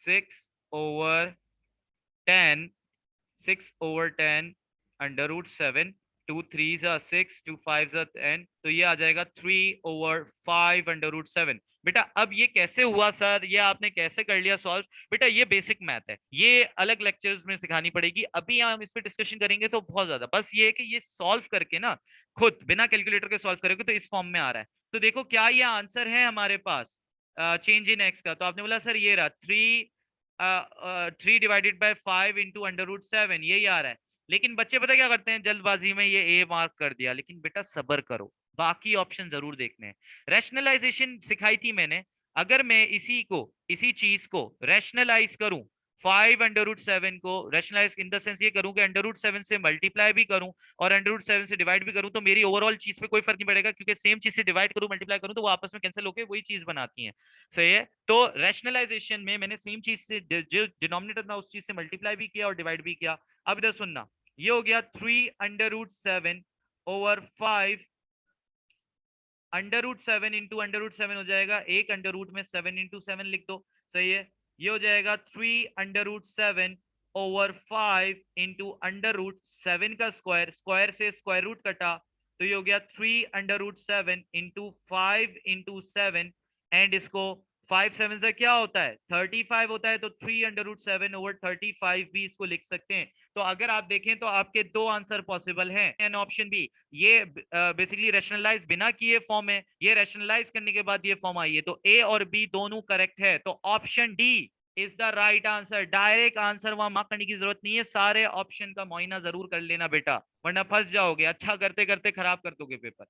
6/10, 6/10 √7, 2 3s are 6, 2 5s are 10, तो ये आ जाएगा 3/5 √7, बेटा अब ये कैसे हुआ सर, ये आपने कैसे कर लिया सॉल्व, बेटा ये बेसिक मैथ है, ये अलग लेक्चर्स में सिखानी पड़ेगी, अभी हम इस पे डिस्कशन करेंगे तो बहुत ज्यादा, बस ये है कि ये सॉल्व करके ना खुद बिना कैलकुलेटर के सॉल्व करोगे तो इस फॉर्म में आ रहा है, तो देखो क्या ये आंसर है हमारे पास चेंज इन एक्स का, तो आपने बोला सर ये रहा 3 डिवाइडेड बाय 5 इंटू √7, यही आ रहा है, लेकिन बच्चे पता क्या करते हैं जल्दबाजी में ये ए मार्क कर दिया, लेकिन बेटा सब्र करो, बाकी ऑप्शन जरूर देखने हैं, रैशनलाइजेशन सिखाई थी मैंने, अगर मैं इसी चीज को रैशनलाइज करूं, 5 √7 को रैशनलाइज इन द सेंस ये करूं कि √7 से मल्टीप्लाई भी करूं और √7 से डिवाइड भी करूं, तो मेरी ओवरऑल चीज पे कोई फर्क नहीं पड़ेगा, क्योंकि सेम चीज से डिवाइड करूं मल्टीप्लाई करूं तो वो आपस में कैंसिल होकर वही चीज बनाती हैं, सही है, तो रैशनलाइजेशन में मैंने सेम चीज से जो डिनोमिनेटर था उस चीज से मल्टीप्लाई भी किया और डिवाइड भी किया, अब इधर सुनना, ये हो गया 3 √7/5, √7 इंटू √7 हो जाएगा, एक अंडर रूट में 7 इंटू 7 लिख दो, सही है, ये हो जाएगा 3 √7/5 इंटू √7 का स्क्वायर, स्क्वायर से स्क्वायर रूट कटा, तो ये हो गया 3 √7 इंटू 5 इंटू 7, एंड इसको 5 7 से क्या होता है 35 होता है, तो 3√7/35 भी इसको लिख सकते हैं। तो अगर आप देखें तो आपके दो आंसर पॉसिबल हैं, एन ऑप्शन बी। ये बेसिकली रैशनलाइज बिना किए फॉर्म है, ये रैशनलाइज करने के बाद ये फॉर्म आई है, तो ए और बी दोनों करेक्ट है। तो option D is the right answer. Direct answer वहां मार्क करने की जरूरत नहीं है, सारे ऑप्शन का मुआयना जरूर कर लेना बेटा, वरना फंस जाओगे, अच्छा करते करते खराब कर दोगे पेपर।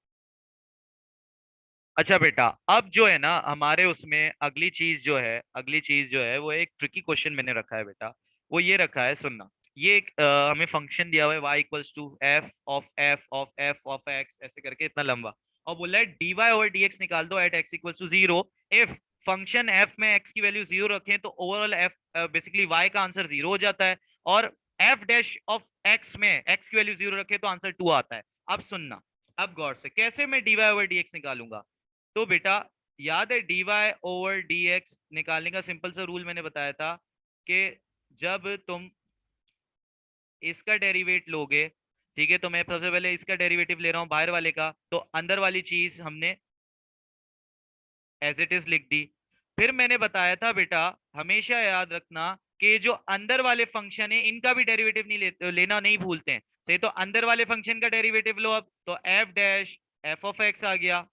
अच्छा बेटा, अब जो है ना हमारे उसमें अगली चीज जो है वो एक ट्रिकी क्वेश्चन मैंने रखा है बेटा। वो ये रखा है, सुनना। ये एक हमें फंक्शन दिया हुआ है y equals to f of ऐसे करके इतना लंबा, और बोला है dy/dx निकाल दो at x equals to 0 if function f में x की वैल्यू 0 रखें तो ओवरऑल f बेसिकली y का आंसर 0 हो जाता है, और f डैश ऑफ x में x की वैल्यू 0 रखे तो आंसर 2 आता है। अब सुनना, अब गौर से कैसे मैं dy/dx निकालूंगा। तो बेटा याद है dy/dx निकालने का सिंपल सा रूल मैंने बताया था कि जब तुम इसका डेरिवेट लोगे, ठीक है, तो मैं सबसे पहले इसका डेरिवेटिव ले रहा हूं बाहर वाले का, तो अंदर वाली चीज हमने एज इट इज लिख दी। फिर मैंने बताया था बेटा, हमेशा याद रखना कि जो अंदर वाले फंक्शन है इनका भी डेरिवेटिव नहीं लेना नहीं भूलते हैं। सही, तो अंदर वाले फंक्शन का डेरिवेटिव लो, अब तो f dash f of x आ गया।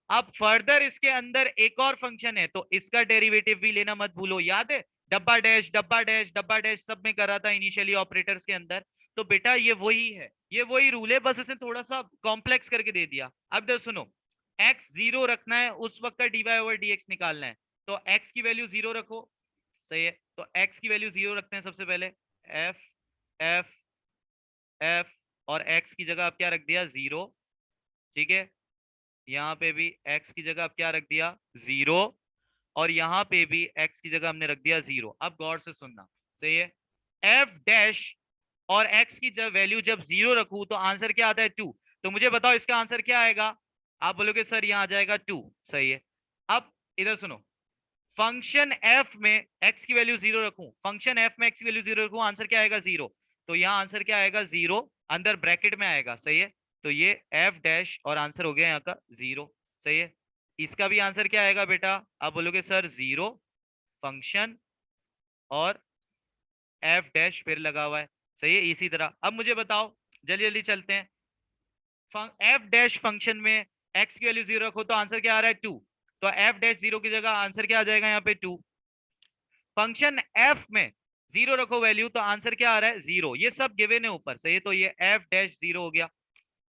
अब फर्दर इसके अंदर एक और फंक्शन है, तो इसका डेरिवेटिव भी लेना मत भूलो, याद है डब्बा डैश डब्बा डैश डब्बा डैश सब में कर रहा था इनिशियली ऑपरेटर्स के अंदर। तो बेटा ये वही है, ये वही रूल है, बस इसने थोड़ा सा कॉम्प्लेक्स करके दे दिया। अब इधर सुनो, x 0 रखना है उस वक्त का dy/dx निकालना है, तो x की वैल्यू 0 रखो। सही है, तो x की वैल्यू 0 रखते हैं सबसे पहले, f f f, और x की जगह आप क्या रख दिया 0। ठीक है, यहाँ पे भी x की जगह आप क्या रख दिया 0, और यहाँ पे भी x की जगह हमने रख दिया 0। अब गौर से सुनना, सही है, f डैश और x की जब वैल्यू जब 0 रखूं तो आंसर क्या आता है 2। तो मुझे बताओ इसका आंसर क्या आएगा। आप बोलोगे सर यहाँ आ जाएगा 2, सही है। अब इधर सुनो, फंक्शन f में x की वैल्यू 0 रखूं, फंक्शन f में x की वैल्यू 0 रखूं, आंसर क्या आएगा 0। तो यहाँ आंसर क्या आएगा 0, अंदर ब्रैकेट में आएगा, सही है। तो ये f डैश और आंसर हो गया यहाँ का 0, सही है। इसका भी आंसर क्या आएगा बेटा, आप बोलोगे सर 0 फंक्शन और f डैश फिर लगा हुआ है, सही है। इसी तरह अब मुझे बताओ, जल्दी जल्दी चलते हैं, f डैश फंक्शन में x की वैल्यू 0 रखो तो आंसर क्या आ रहा है 2, तो f डैश 0 की जगह आंसर क्या आ जाएगा यहाँ पे 2। फंक्शन f में 0 रखो वैल्यू तो आंसर क्या आ रहा है 0, ये सब गिवन है ऊपर, सही है, तो ये f डैश 0 हो गया,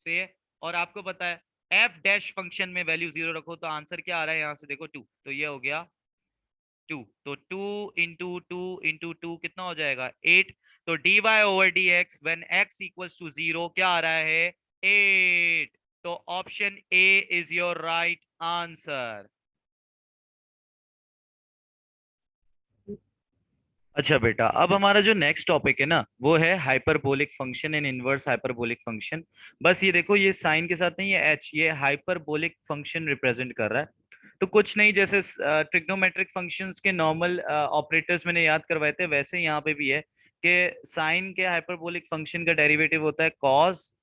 सही है। और आपको पता है f डैश फंक्शन में वैल्यू 0 रखो तो आंसर क्या आ रहा है यहाँ से देखो 2, तो ये हो गया 2, तो 2 into 2 into 2 कितना हो जाएगा 8। तो dy/dx when x equals to 0 क्या आ रहा है 8। तो option A is your right answer. अच्छा बेटा, अब हमारा जो नेक्स्ट टॉपिक है ना वो है hyperbolic function and inverse hyperbolic function. बस ये देखो, ये साइन के साथ नहीं, ये एच, ये हाइपरबोलिक फंक्शन रिप्रेजेंट कर रहा है। तो कुछ नहीं, जैसे ट्रिग्नोमेट्रिक फंक्शंस के नॉर्मल ऑपरेटर्स मैंने याद करवाए थे, वैसे यहाँ पे भी है कि साइन के हाइपरबोलिक फंक्शन का डेरिवेटिव होता है कॉस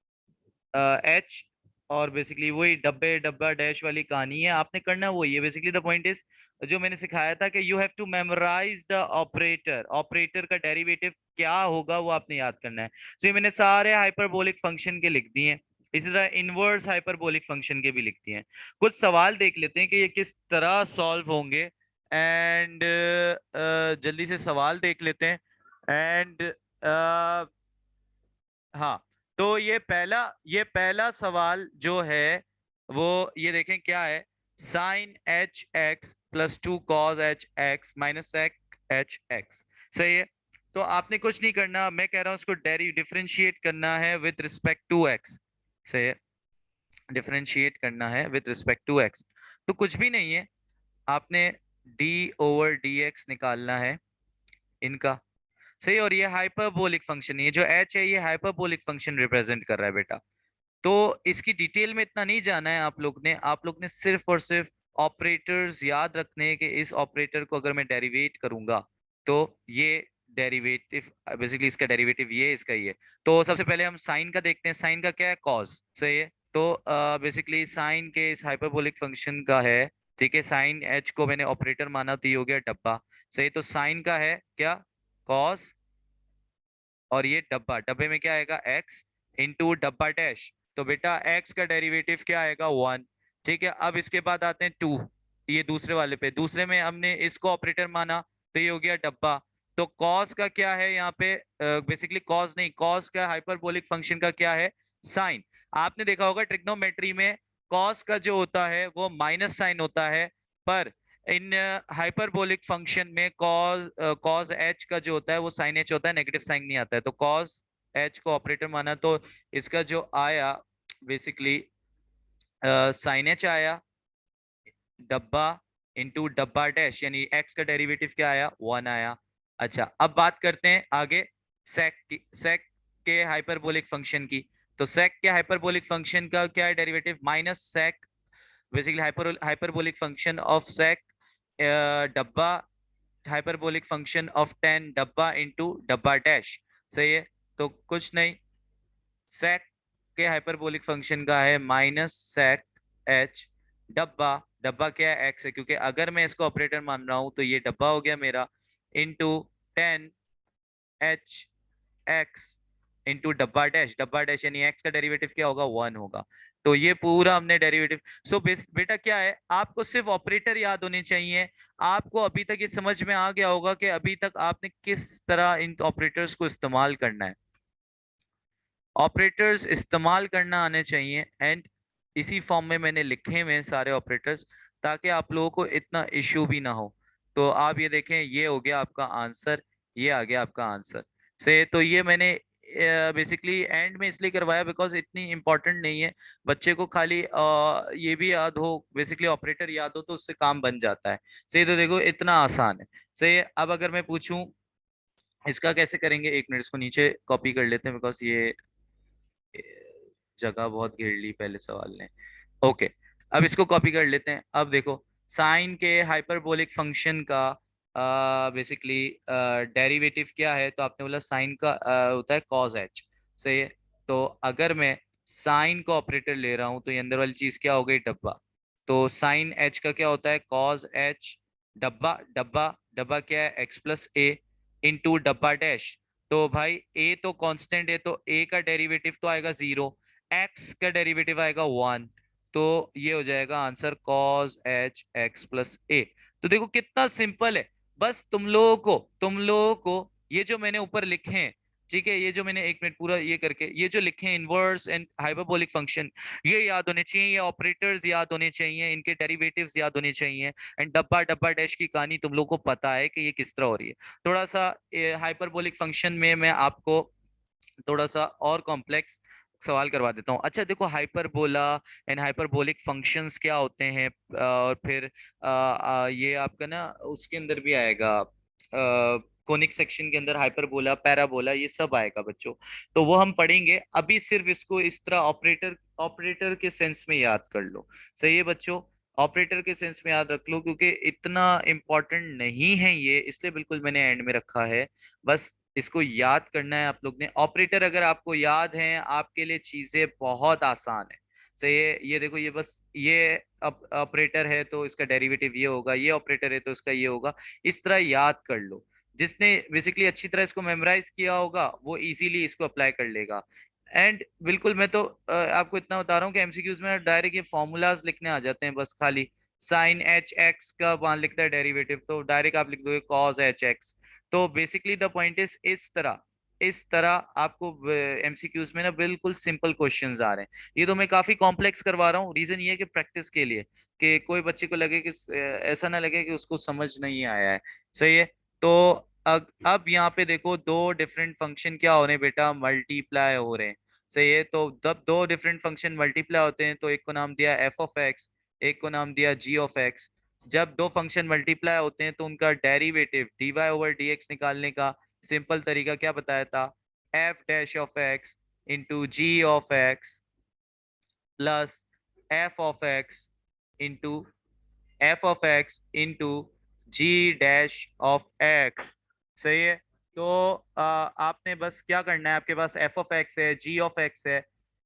एच, और बेसिकली वही डब्बे डब्बा डैश वाली कहानी है, आपने करना वही है। बेसिकली द पॉइंट इज, जो मैंने सिखाया था कि you have to memorize the operator, operator का डेरिवेटिव क्या होगा वो आपने याद करना है। तो ये मैंने सारे हाइपरबोलिक फंक्शन के लिख दिए हैं, इसी तरह इनवर्स हाइपरबोलिक फंक्शन के भी लिख दिए हैं। कुछ सवाल देख लेते हैं कि ये किस तरह सॉल्व होंगे, एंड जल्दी से सवाल देख लेते हैं। एंड हाँ, तो ये पहला सवाल जो है वो ये देखें क्या है, sine H x plus 2 cos H X minus sec H X, सही है। तो आपने कुछ नहीं करना, मैं कह रहा हूँ उसको डिफरेंशिएट करना है विथ रिस्पेक्ट टू एक्स, सही है, डिफरेंशिएट करना है विथ रिस्पेक्ट टू एक्स। तो कुछ भी नहीं है, आपने d/dx निकालना है इनका, सही। और ये हाइपरबोलिक फंक्शन, ये जो h है ये हाइपरबोलिक फंक्शन रिप्रेजेंट कर रहा है बेटा। तो इसकी डिटेल में इतना नहीं जाना है आप लोग ने सिर्फ और सिर्फ ऑपरेटर्स याद रखने हैं कि इस ऑपरेटर को अगर मैं डेरिवेट करूंगा तो ये डेरिवेटिव, बेसिकली इसका डेरिवेटिव ये इसका ही है। तो सबसे पहले हम साइन का देखते हैं, साइन का क्या है कॉस, सही है। तो बेसिकली साइन के इस हाइपरबोलिक फंक्शन का है ठीक है, साइन एच को मैंने ऑपरेटर माना तो ये हो गया डब्बा। सही, तो साइन का है क्या, कॉस, और ये डब्बा, डब्बे में क्या आएगा, एक्स इंटू डब्बा डैश। तो बेटा एक्स का डेरिवेटिव क्या आएगा, वन। ठीक है, अब इसके बाद आते हैं टू, ये दूसरे वाले पे, दूसरे में हमने इसको ऑपरेटर माना तो ये हो गया डब्बा। तो कॉस का क्या है यहाँ पे, बेसिकली कॉस नहीं, कॉस का हाइपरबोलिक फंक्शन का क्या है, साइन। आपने देखा होगा ट्रिग्नोमेट्री में कॉस का जो होता है वो माइनस साइन होता है, पर इन हाइपरबोलिक फंक्शन में कॉस कॉस एच का जो होता है वो साइन एच होता है, नेगेटिव साइन नहीं आता है। तो कॉस एच को ऑपरेटर माना तो इसका जो आया बेसिकली साइन एच आया, डब्बा इंटू डब्बा डैश, यानी एक्स का डेरिवेटिव क्या आया, वन आया। अच्छा, अब बात करते हैं आगे सेक की, सेक के हाइपरबोलिक फंक्शन की। तो सेक के हाइपरबोलिक फंक्शन का क्या है derivative, minus sec, basically hyperbolic function of sec डब्बा, हाइपरबोलिक फंक्शन ऑफ टेन डब्बा इंटू डब्बा डैश। सही है, तो कुछ नहीं, सेक के हाइपरबोलिक फंक्शन का है माइनस सेक एच डब्बा, डब्बा क्या है, एक्स है, क्योंकि अगर मैं इसको ऑपरेटर मान रहा हूं तो ये डब्बा हो गया मेरा, into ten H X into डब्बा डैश, डब्बा डैश यानी एक्स का डेरिवेटिव क्या होगा, वन होगा। तो ये पूरा हमने डेरिवेटिव। सो बेटा क्या है, आपको सिर्फ ऑपरेटर याद होने चाहिए। आपको अभी तक ये समझ में आ गया होगा कि अभी तक आपने किस तरह इन ऑपरेटर्स को इस्तेमाल करना है। ऑपरेटर्स इस्तेमाल करना आने चाहिए, एंड इसी फॉर्म में मैंने लिखे हुए हैं सारे ऑपरेटर्स, ताकि आप लोगों को इतना इश्यू भी ना हो। तो आप ये देखें, ये हो गया आपका आंसर, ये आ गया आपका आंसर। से तो ये मैंने बेसिकली एंड में इसलिए करवाया बिकॉज इतनी इंपॉर्टेंट नहीं है, बच्चे को खाली ये भी याद हो, बेसिकली ऑपरेटर याद हो तो उससे काम बन जाता है। सही, तो देखो इतना आसान है। सही है, अब अगर मैं पूछूं इसका कैसे करेंगे, एक मिनट इसको नीचे कॉपी कर लेते हैं बिकॉज ये जगह बहुत घेर ली पहले सवाल ने। ओके, अब इसको कॉपी कर लेते हैं। अब देखो, साइन के हाइपरबोलिक फंक्शन का बेसिकली डेरिवेटिव क्या है, तो आपने बोला साइन का होता है कॉस एच। सही है, तो अगर मैं साइन को ऑपरेटर ले रहा हूं तो ये अंदर वाली चीज क्या हो गई, डब्बा। तो साइन एच का क्या होता है, कॉस एच डब्बा, डब्बा डब्बा क्या है, एक्स प्लस ए इंटू डब्बा डैश। तो भाई ए तो कांस्टेंट है, तो ए का डेरिवेटिव तो आएगा जीरो, एक्स का डेरिवेटिव आएगा वन। तो ये हो जाएगा answer cos h x plus a. तो देखो कितना सिंपल है, बस तुम लोगों को ये जो मैंने ऊपर लिखे हैं, ठीक है, ये जो मैंने एक मिनट पूरा ये करके ये जो लिखे हैं इनवर्स एंड हाइपरबोलिक फंक्शन, ये याद होने चाहिए, ये ऑपरेटर्स याद होने चाहिए, इनके डेरिवेटिव्स याद होने चाहिए। एंड डब्बा डब्बा डैश की कहानी तुम लोग को पता है कि ये किस तरह हो रही है। थोड़ा सा हाइपरबोलिक फंक्शन में मैं आपको थोड़ा सा और कॉम्प्लेक्स सवाल करवा देता हूँ। अच्छा देखो, हाइपरबोला एंड हाइपरबोलिक फंक्शंस क्या होते हैं, और फिर ये आपका ना उसके अंदर भी आएगा, कोनिक सेक्शन के अंदर हाइपरबोला पैराबोला ये सब आएगा बच्चों। तो वो हम पढ़ेंगे, अभी सिर्फ इसको इस तरह ऑपरेटर ऑपरेटर के सेंस में याद कर लो। सही है बच्चों, ऑपरेटर के सेंस में याद रख लो, क्योंकि इतना इम्पोर्टेंट नहीं है ये, इसलिए बिल्कुल मैंने एंड में रखा है। बस इसको याद करना है आप लोग ने। ऑपरेटर अगर आपको याद है, आपके लिए चीजें बहुत आसान है। सही है, ये देखो, ये बस ये ऑपरेटर है तो इसका डेरिवेटिव ये होगा, ये ऑपरेटर है तो इसका ये होगा, इस तरह याद कर लो। जिसने बेसिकली अच्छी तरह इसको मेमोराइज किया होगा वो इजीली इसको अप्लाई कर लेगा। एंड बिल्कुल मैं तो आपको इतना बता रहा हूँ कि एमसीक्यूज में डायरेक्ट ये फॉर्मूलाज लिखने आ जाते हैं, बस खाली साइन एच एक्स का वहां लिखता है डेरिवेटिव, तो डायरेक्ट आप लिख दोगे कॉस एच एक्स। तो बेसिकली द पॉइंट इज, इस तरह आपको एमसीक्यूज में ना बिल्कुल सिंपल क्वेश्चंस आ रहे हैं। ये तो मैं काफी कॉम्प्लेक्स करवा रहा हूँ, रीजन ये है कि प्रैक्टिस के लिए, कि कोई बच्चे को लगे कि ऐसा ना लगे कि उसको समझ नहीं आया है। सही है, तो अब यहाँ पे देखो, दो डिफरेंट फंक्शन क्या हो रहे हैं बेटा, मल्टीप्लाई हो रहे हैं। सही है, तो जब दो डिफरेंट फंक्शन मल्टीप्लाई होते हैं तो एक को नाम दिया एफ ऑफ एक्स, एक को नाम दिया जी ऑफ एक्स। जब दो फंक्शन मल्टीप्लाई होते हैं तो उनका derivative D Y over D X निकालने का सिंपल तरीका क्या बताया था, F dash of X into ji of X plus F of X into F of X into ji dash of X. सही है, तो आपने बस क्या करना है, आपके पास एफ ऑफ एक्स है, जी ऑफ एक्स है,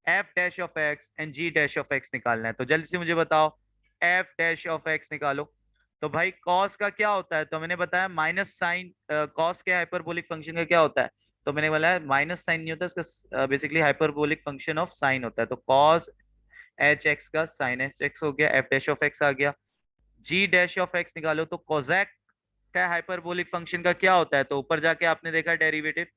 F dash of X and G dash of X निकालना है। तो जल्दी से मुझे बताओ, एफ डैश ऑफ एक्स निकालो। तो भाई कॉस का क्या होता है, तो मैंने बताया माइनस साइन, कॉस के हाइपरबोलिक फंक्शन का क्या होता है, तो मैंने बोला माइनस साइन नहीं होता इसका, basically hyperbolic function of sine होता है। तो कॉस एच एक्स का साइन एच एक्स हो गया, एफ डैश ऑफ एक्स आ गया। जी डैश ऑफ एक्स निकालो, तो कोजेक का हाइपरबोलिक फंक्शन का क्या होता है, तो ऊपर जाके आपने देखा डेरिवेटिव,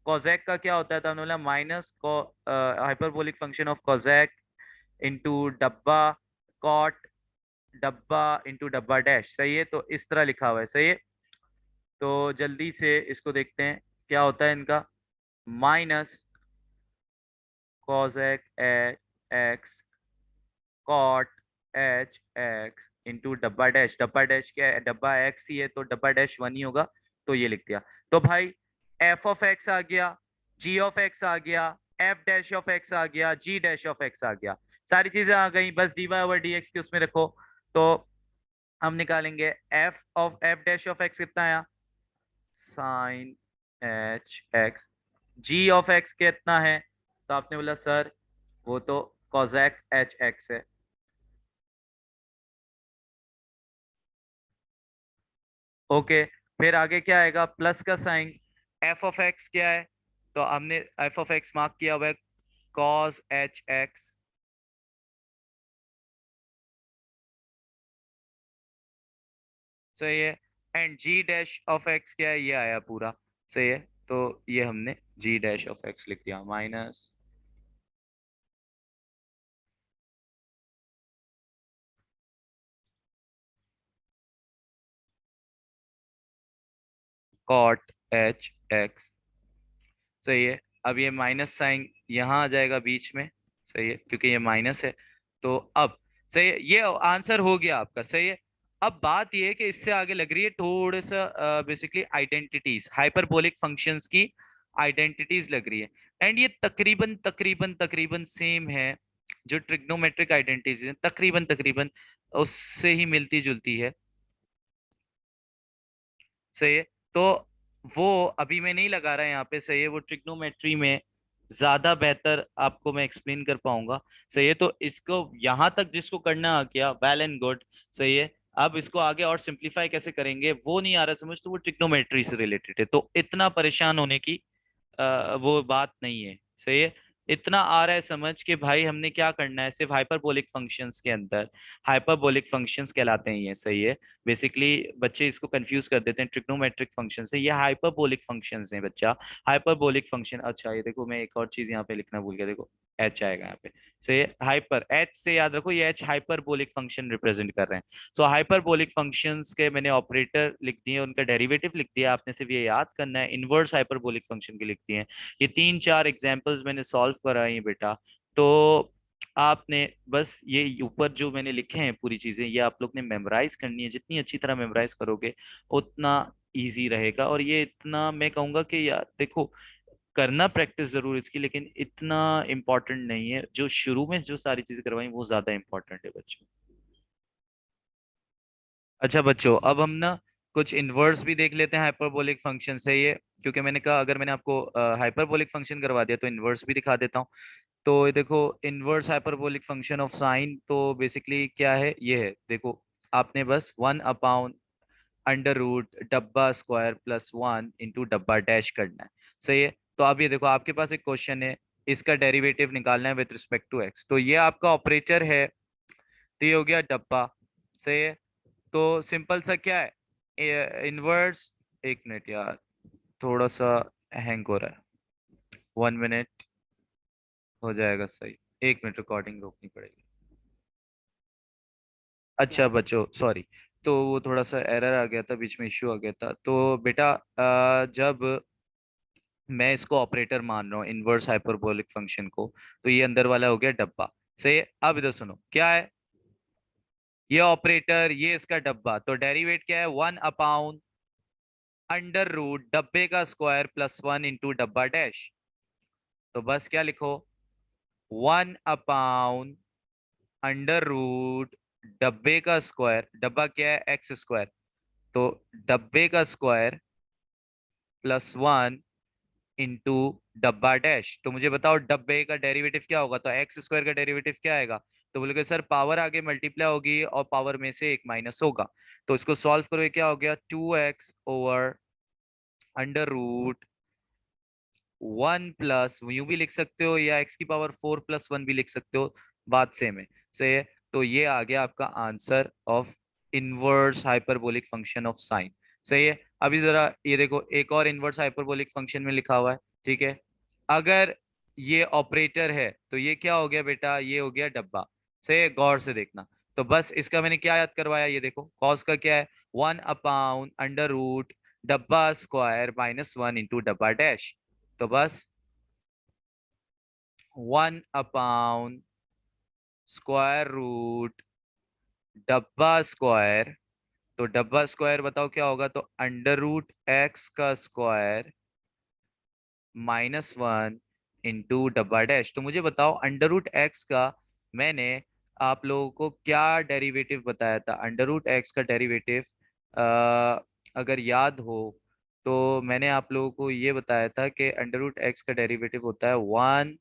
कोजेक का क्या होता है, तो हमने बोला माइनस को hyperbolic function of Kozak into डब्बा कॉट डब्बा इंटू डब्बा डैश। सही है, तो इस तरह लिखा हुआ है। सही है, तो जल्दी से इसको देखते हैं क्या होता है इनका। Minus cosec X cot H X into डब्बा डैश क्या है, डब्बा एक्स ही है तो डब्बा डैश वन ही होगा, तो ये लिख दिया। तो भाई एफ ऑफ एक्स आ गया, जी ऑफ एक्स आ गया, एफ डैश ऑफ एक्स आ गया, जी डैश ऑफ एक्स आ गया, सारी चीजें आ गई। बस D Y over D X की उसमें रखो। तो हम निकालेंगे F of F dash of X कितना आया, sine H X. G of X कितना है, तो आपने बोला सर वो तो कोजेक एच एक्स है। ओके, फिर आगे क्या आएगा, प्लस का साइन, एफ ऑफ एक्स क्या है, तो हमने एफ ऑफ एक्स मार्क किया हुआ है कॉस एच एक्स। सही है, and G dash of X क्या है, ये आया पूरा। सही है, तो ये हमने जी डैश ऑफ एक्स लिख दिया, माइनस कॉट एच एक्स। सही है, अब ये माइनस साइन यहाँ आ जाएगा बीच में। सही है, क्योंकि ये माइनस है। तो अब सही है, ये आंसर हो गया आपका। सही है, अब बात ये है कि इससे आगे लग रही है थोड़े सा बेसिकली आइडेंटिटीज, हाइपरबोलिक फंक्शंस की आइडेंटिटीज लग रही है। एंड ये तकरीबन तकरीबन तकरीबन सेम है, जो ट्रिग्नोमेट्रिक आइडेंटिटीज हैं तकरीबन तकरीबन उससे ही मिलती जुलती है। सही है, तो वो अभी मैं नहीं लगा रहा यहाँ पे। सही है, वो ट्रिग्नोमेट्री में ज्यादा बेहतर आपको मैं एक्सप्लेन कर पाऊंगा। सही है, तो इसको यहाँ तक जिसको करना आ गया वेल एंड गुड। सही है, अब इसको आगे और सिंप्लीफाई कैसे करेंगे वो नहीं आ रहा समझ, तो वो ट्रिग्नोमेट्री से रिलेटेड है, तो इतना परेशान होने की वो बात नहीं है। सही है, इतना आ रहा है समझ कि भाई हमने क्या करना है, सिर्फ हाइपरबोलिक फंक्शंस के अंदर हाइपरबोलिक फंक्शंस कहलाते हैं ये। सही है, बेसिकली बच्चे इसको कंफ्यूज कर देते हैं ट्रिग्नोमेट्रिक फंक्शन से, ये हाइपरबोलिक फंक्शंस हैं बच्चा। हाइपरबोलिक फंक्शन, अच्छा ये देखो मैं एक और चीज यहाँ पे लिखना भूल गया, देखो एच आएगा यहाँ पे। सही है, हाइपर एच से याद रखो, ये एच हाइपरबोलिक फंक्शन रिप्रेजेंट कर रहे हैं। सो हाइपरबोलिक फंक्शंस के मैंने ऑपरेटर लिख दिए, उनका डेरिवेटिव लिख दिया, आपने सिर्फ ये याद करना है, इनवर्स हाइपरबोलिक फंक्शन के लिख दिए। ये तीन चार एग्जांपल्स मैंने सॉल्व कराई हैं बेटा। तो आपने बस ये ऊपर जो मैंने लिखे हैं पूरी चीजें, ये आप लोग ने मेमोराइज करनी है, जितनी अच्छी तरह मेमोराइज करोगे उतना इजी रहेगा। और ये इतना मैं कहूंगा कि यार देखो, करना प्रैक्टिस जरूर इसकी, लेकिन इतना इम्पोर्टेंट नहीं है, जो शुरू में जो सारी चीजें करवाई वो ज्यादा इंपॉर्टेंट है बच्चों। अच्छा बच्चों, अब हम ना कुछ इनवर्स भी देख लेते हैं हाइपरबोलिक फंक्शन से। ये क्योंकि मैंने कहा अगर मैंने आपको हाइपरबोलिक फंक्शन करवा दिया तो इनवर्स भी दिखा देता हूँ। तो ये देखो, inverse hyperbolic function of sine तो बेसिकली क्या है, ये है देखो, आपने बस वन अपॉन अंडर रूट डब्बा स्क्वायर प्लस वन इंटू डब्बा डैश करना है। सही है, तो अब ये देखो आपके पास एक क्वेश्चन है, इसका डेरिवेटिव निकालना है विद रिस्पेक्ट टू एक्स, तो ये आपका ऑपरेटर है, तो ये हो गया डब्बा। सही है, तो सिंपल सा क्या है इनवर्स, एक मिनट यार, थोड़ा सा हैंग हो रहा है, 1 मिनट, हो जाएगा सही। एक मिनट, रिकॉर्डिंग रोकनी पड़ेगी। अच्छा बच्चों सॉरी, तो वो थोड़ा सा एरर आ गया था, बीच में इश्यू आ गया था। तो बेटा जब मैं इसको ऑपरेटर मान रहा हूँ इनवर्स हाइपरबोलिक फंक्शन को, तो ये अंदर वाला हो गया डब्बा। सही है, अब इधर सुनो क्या है, ये ऑपरेटर ये इसका डब्बा, तो डेरिवेट क्या है, वन अपॉन अंडर रूट डब्बे का स्क्वायर प्लस वन इंटू डब्बा डैश। तो बस क्या लिखो, वन अपॉन अंडर रूट डब्बे का स्क्वायर, डब्बा क्या है एक्स स्क्वायर, तो डब्बे का स्क्वायर प्लस वन इंटू डब्बा डैश। तो मुझे बताओ डब्बे का डेरिवेटिव क्या होगा, तो एक्स स्क्वायर का डेरिवेटिव क्या आएगा। तो बोलोगे सर पावर आगे मल्टीप्लाई होगी और पावर में से एक माइनस होगा। तो इसको सॉल्व करो, ये क्या हो गया 2x over under root 1 plus, यूं भी लिख सकते हो या x⁴ + 1 भी लिख सकते हो, बात सेम है। सही है। तो ये आ गया आपका answer of inverse hyperbolic function of sine. सही है। अभी जरा ये देखो, एक और इनवर्स हाइपरबोलिक फंक्शन में लिखा हुआ है। ठीक है। अगर ये ऑपरेटर है तो ये क्या हो गया बेटा, ये हो गया डब्बा। सही है, गौर से देखना। तो बस इसका मैंने क्या याद करवाया, ये देखो कॉस का क्या है 1/√, डब्बा स्क्वायर -1 इंटू डब्बा डैश। तो बस 1/√, डब्बा स्क्वायर। तो डब्बा स्क्वायर बताओ क्या होगा, तो √x² -1 इंटू डब्बा डैश। तो मुझे बताओ √x का मैंने आप लोगों को क्या डेरिवेटिव बताया था। √x का डेरिवेटिव अगर याद हो तो मैंने आप लोगों को ये बताया था कि √x का डेरिवेटिव होता है 1/,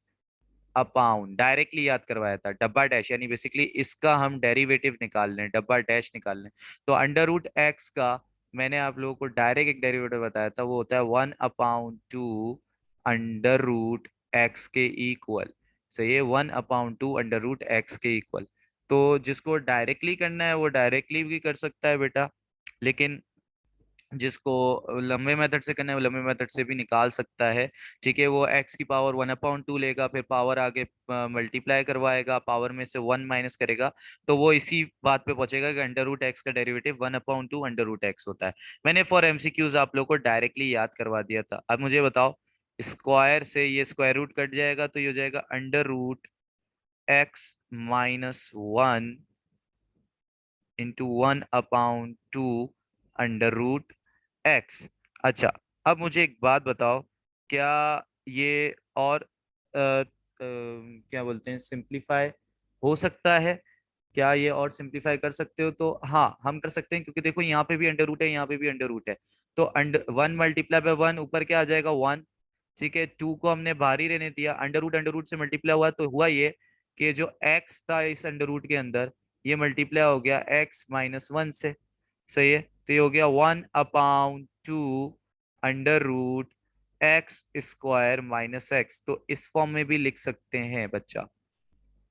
डायरेक्टली याद करवाया था डब्बा डैश, यानी बेसिकली इसका हम डेरिवेटिव निकाल लें, डब्बा डैश निकाल लें। तो √x का मैंने आप लोगों को डायरेक्ट एक डेरिवेटिव बताया था, वो होता है 1/2 √x के इक्वल। सही है, 1/2 √x के इक्वल। तो जिसको डायरेक्टली करना है वो डायरेक्टली भी कर सकता है बेटा, लेकिन जिसको लंबे मेथड से करना है वो लंबे मेथड से भी निकाल सकता है। ठीक है, वो x⁴ 1/2 लेगा, फिर पावर आगे मल्टीप्लाई करवाएगा, पावर में से 1 माइनस करेगा, तो वो इसी बात पे पहुंचेगा कि √x का डेरिवेटिव 1/2 √x होता है। मैंने फॉर एमसीक्यूज आप लोग को डायरेक्टली याद करवा दिया था। अब मुझे बताओ, स्क्वायर से ये स्क्वायर रूट कट जाएगा तो ये हो जाएगा √x-1 इंटू 1/2 √x। अच्छा, अब मुझे एक बात बताओ, क्या ये और क्या बोलते हैं सिंप्लीफाई हो सकता है, क्या ये और सिंप्लीफाई कर सकते हो। तो हाँ हम कर सकते हैं, क्योंकि देखो यहाँ पे भी अंडर रूट है, यहाँ पे भी अंडर रूट है। तो अंडर 1 × 1 ऊपर क्या आ जाएगा 1। ठीक है, 2 को हमने बाहर ही रहने दिया, अंडर रूट से मल्टीप्लाई हुआ तो हुआ ये कि जो x था इस अंडर रूट के अंदर, ये मल्टीप्लाई हो गया x-1 से। सही है, तो ये हो गया 1/2 √x²-x। तो इस फॉर्म में भी लिख सकते हैं बच्चा।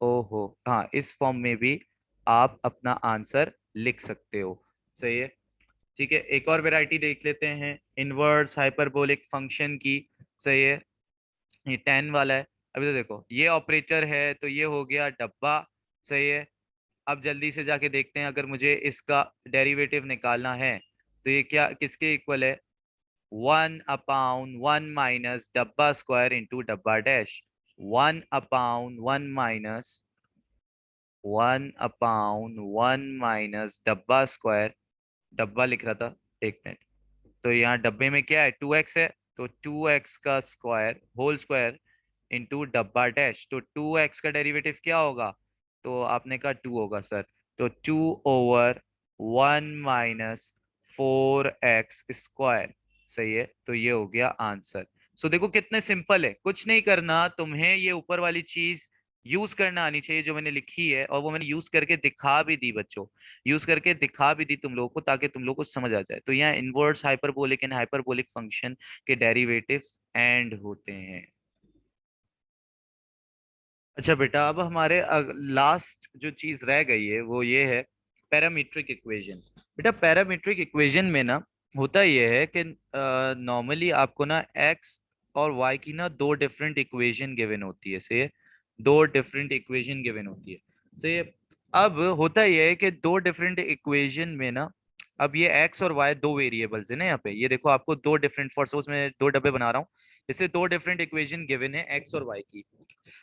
ओहो हाँ, इस फॉर्म में भी आप अपना आंसर लिख सकते हो। सही है। ठीक है, एक और वैरायटी देख लेते हैं इनवर्स हाइपरबोलिक फंक्शन की। सही है, ये 10 वाला है। अभी तो देखो ये ऑपरेटर है तो ये हो गया डब्बा। सही है। अब जल्दी से जाके देखते हैं, अगर मुझे इसका डेरिवेटिव निकालना है तो ये क्या किसके इक्वल है, 1/1 माइनस डब्बा स्क्वायर इंटू डब्बा डैश। 1/1 माइनस 1/1 डब्बा स्क्वायर, डब्बा लिख रहा था, एक मिनट। तो यहाँ डब्बे में क्या है 2x है, तो 2x का स्क्वायर होल स्क्वायर इंटू डब्बा डैश। तो 2x का डेरिवेटिव क्या होगा, तो आपने कहा 2 होगा सर। तो 2/1 माइनस 4x²। सही है, तो ये हो गया आंसर। सो देखो कितने सिंपल है, कुछ नहीं करना तुम्हें, ये ऊपर वाली चीज यूज करना आनी चाहिए जो मैंने लिखी है, और वो मैंने यूज करके दिखा भी दी बच्चों, यूज करके दिखा भी दी तुम लोगों को, ताकि तुम लोग को समझ आ जाए। तो यहाँ inverse hyperbolic and hyperbolic function के डेरिवेटिव्स एंड होते हैं। अच्छा बेटा, अब हमारे लास्ट जो चीज रह गई है वो ये है पैरामीट्रिक इक्वेशन। बेटा पैरामीट्रिक इक्वेशन में ना होता ये है कि नॉर्मली आपको ना एक्स और वाई की ना दो डिफरेंट इक्वेशन गिवन होती है। से दो डिफरेंट इक्वेशन गिवन होती है। से अब होता यह है कि दो डिफरेंट इक्वेशन में ना, अब ये एक्स और वाई दो वेरिएबल्स है ना, यहाँ पे ये देखो आपको दो डिफरेंट, फॉर सपोज मैं दो डब्बे बना रहा हूँ, इससे दो डिफरेंट इक्वेशन गिवन है एक्स और वाई की।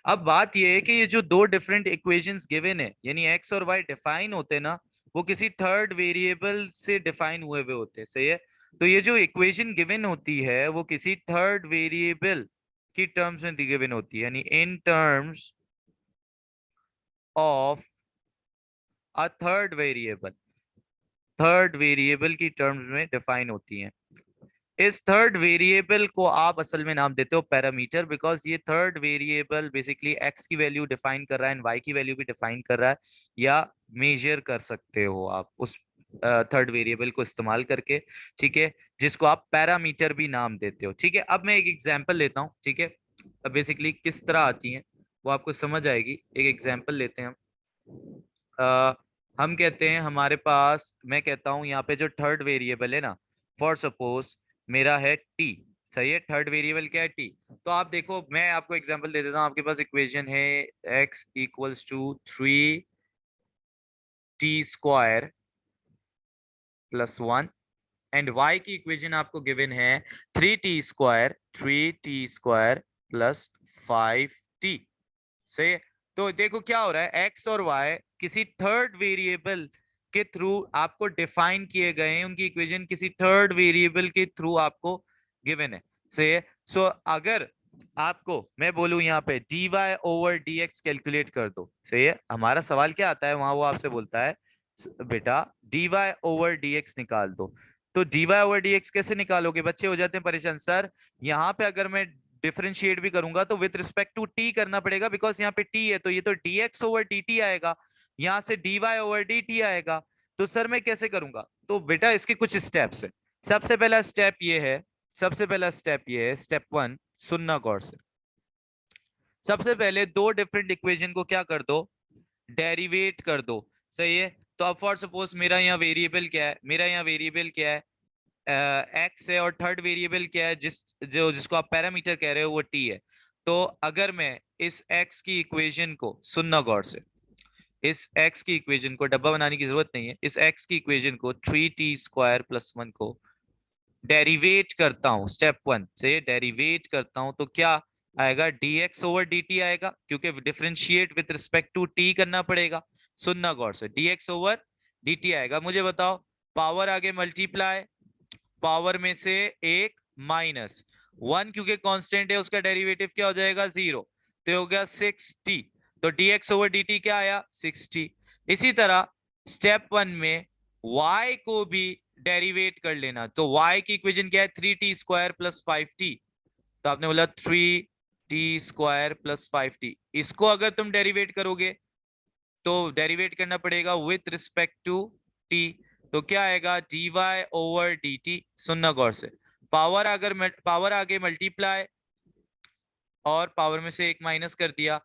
अब बात यह है कि ये जो दो डिफरेंट इक्वेशंस गिवन है, यानी एक्स और वाई डिफाइन होते हैं ना, वो किसी थर्ड वेरिएबल से डिफाइन हुए हुए होते हैं। सही है। तो ये जो इक्वेशन गिवन होती है वो किसी थर्ड वेरिएबल की टर्म्स में गिवन होती है, यानी in terms of a third variable, third variable की टर्म्स में डिफाइन होती हैं। इस थर्ड वेरिएबल को आप असल में नाम देते हो पैरामीटर, बिकॉज ये थर्ड वेरिएबल बेसिकली एक्स की वैल्यू डिफाइन कर रहा है एंड वाई की वैल्यू भी डिफाइन कर रहा है, या मेजर कर सकते हो आप उस थर्ड वेरिएबल को इस्तेमाल करके, ठीक है, जिसको आप पैरामीटर भी नाम देते हो। ठीक है, अब मैं एक एग्जांपल लेता हूँ, ठीक है, अब बेसिकली किस तरह आती है वो आपको समझ आएगी। एक एग्जांपल लेते हैं हम। हम कहते हैं हमारे पास, मैं कहता हूं यहाँ पे जो थर्ड वेरिएबल है ना, फॉर सपोज मेरा है टी, सही है, थर्ड वेरिएबल क्या है, टी। तो आप देखो, मैं आपको एग्जांपल दे देता हूँ, आपके पास इक्वेशन है x equals to 3t² +1 and y की इक्वेशन आपको गिवन है 3t² +5t, सही है। तो देखो क्या हो रहा है, एक्स और वाई किसी थर्ड वेरिएबल के थ्रू आपको डिफाइन किए गए हैं, उनकी इक्वेशन किसी थर्ड वेरिएबल के थ्रू आपको गिवन है, सही है। सो अगर आपको मैं बोलूं यहाँ पे dy/dx कैलकुलेट कर दो, सही है, हमारा सवाल क्या आता है वहां, वो आपसे बोलता है बेटा dy/dx निकाल दो। तो dy/dx कैसे निकालोगे, बच्चे हो जाते हैं परेशान, सर यहाँ पे अगर मैं डिफरेंशिएट भी करूंगा तो विथ रिस्पेक्ट टू टी करना पड़ेगा, बिकॉज यहाँ पे टी है, तो ये तो dx/dt आएगा, यहाँ से dy/dt आएगा। तो सर मैं कैसे करूंगा, तो बेटा इसके कुछ स्टेप्स है। सबसे पहला स्टेप ये है, सबसे पहला स्टेप ये है, स्टेप 1, सुनना गौर से। सबसे पहले दो डिफरेंट इक्वेशन को क्या कर दो, डेरिवेट कर दो, सही है। तो अब फॉर सपोज मेरा यहाँ वेरिएबल क्या है, मेरा यहाँ वेरिएबल क्या है, एक्स है, और थर्ड वेरिएबल क्या है जिसको आप पैरामीटर कह रहे हो, वो टी है। तो अगर मैं इस एक्स की इक्वेशन को, सुनना गौर से, इस एक्स की इक्वेशन को, डब्बा बनाने की जरूरत नहीं है, इस एक्स की इक्वेशन को 3t² +1 को डेरिवेट करता हूं, स्टेप 1 से डेरिवेट करता हूं, तो क्या आएगा, dx/dt आएगा, क्योंकि differentiate with respect to T करना पड़ेगा। सुनना गौर से, dx/dt आएगा। मुझे बताओ, पावर आगे मल्टीप्लाई, पावर में से एक माइनस 1, क्योंकि कांस्टेंट है, उसका डेरिवेटिव क्या हो जाएगा, 0, तो हो गया 6t। तो dx/dt क्या आया, 6t। इसी तरह स्टेप 1 में y को भी डेरिवेट कर लेना, तो y की इक्वेशन क्या है, 3t² +5t। तो आपने बोला 3t² +5t, इसको अगर तुम डेरिवेट करोगे तो डेरिवेट करना पड़ेगा विथ रिस्पेक्ट टू टी। तो क्या आएगा, dy/dt। सुनना गौर से, पावर अगर पावर आगे मल्टीप्लाई और पावर में से एक माइनस कर दिया,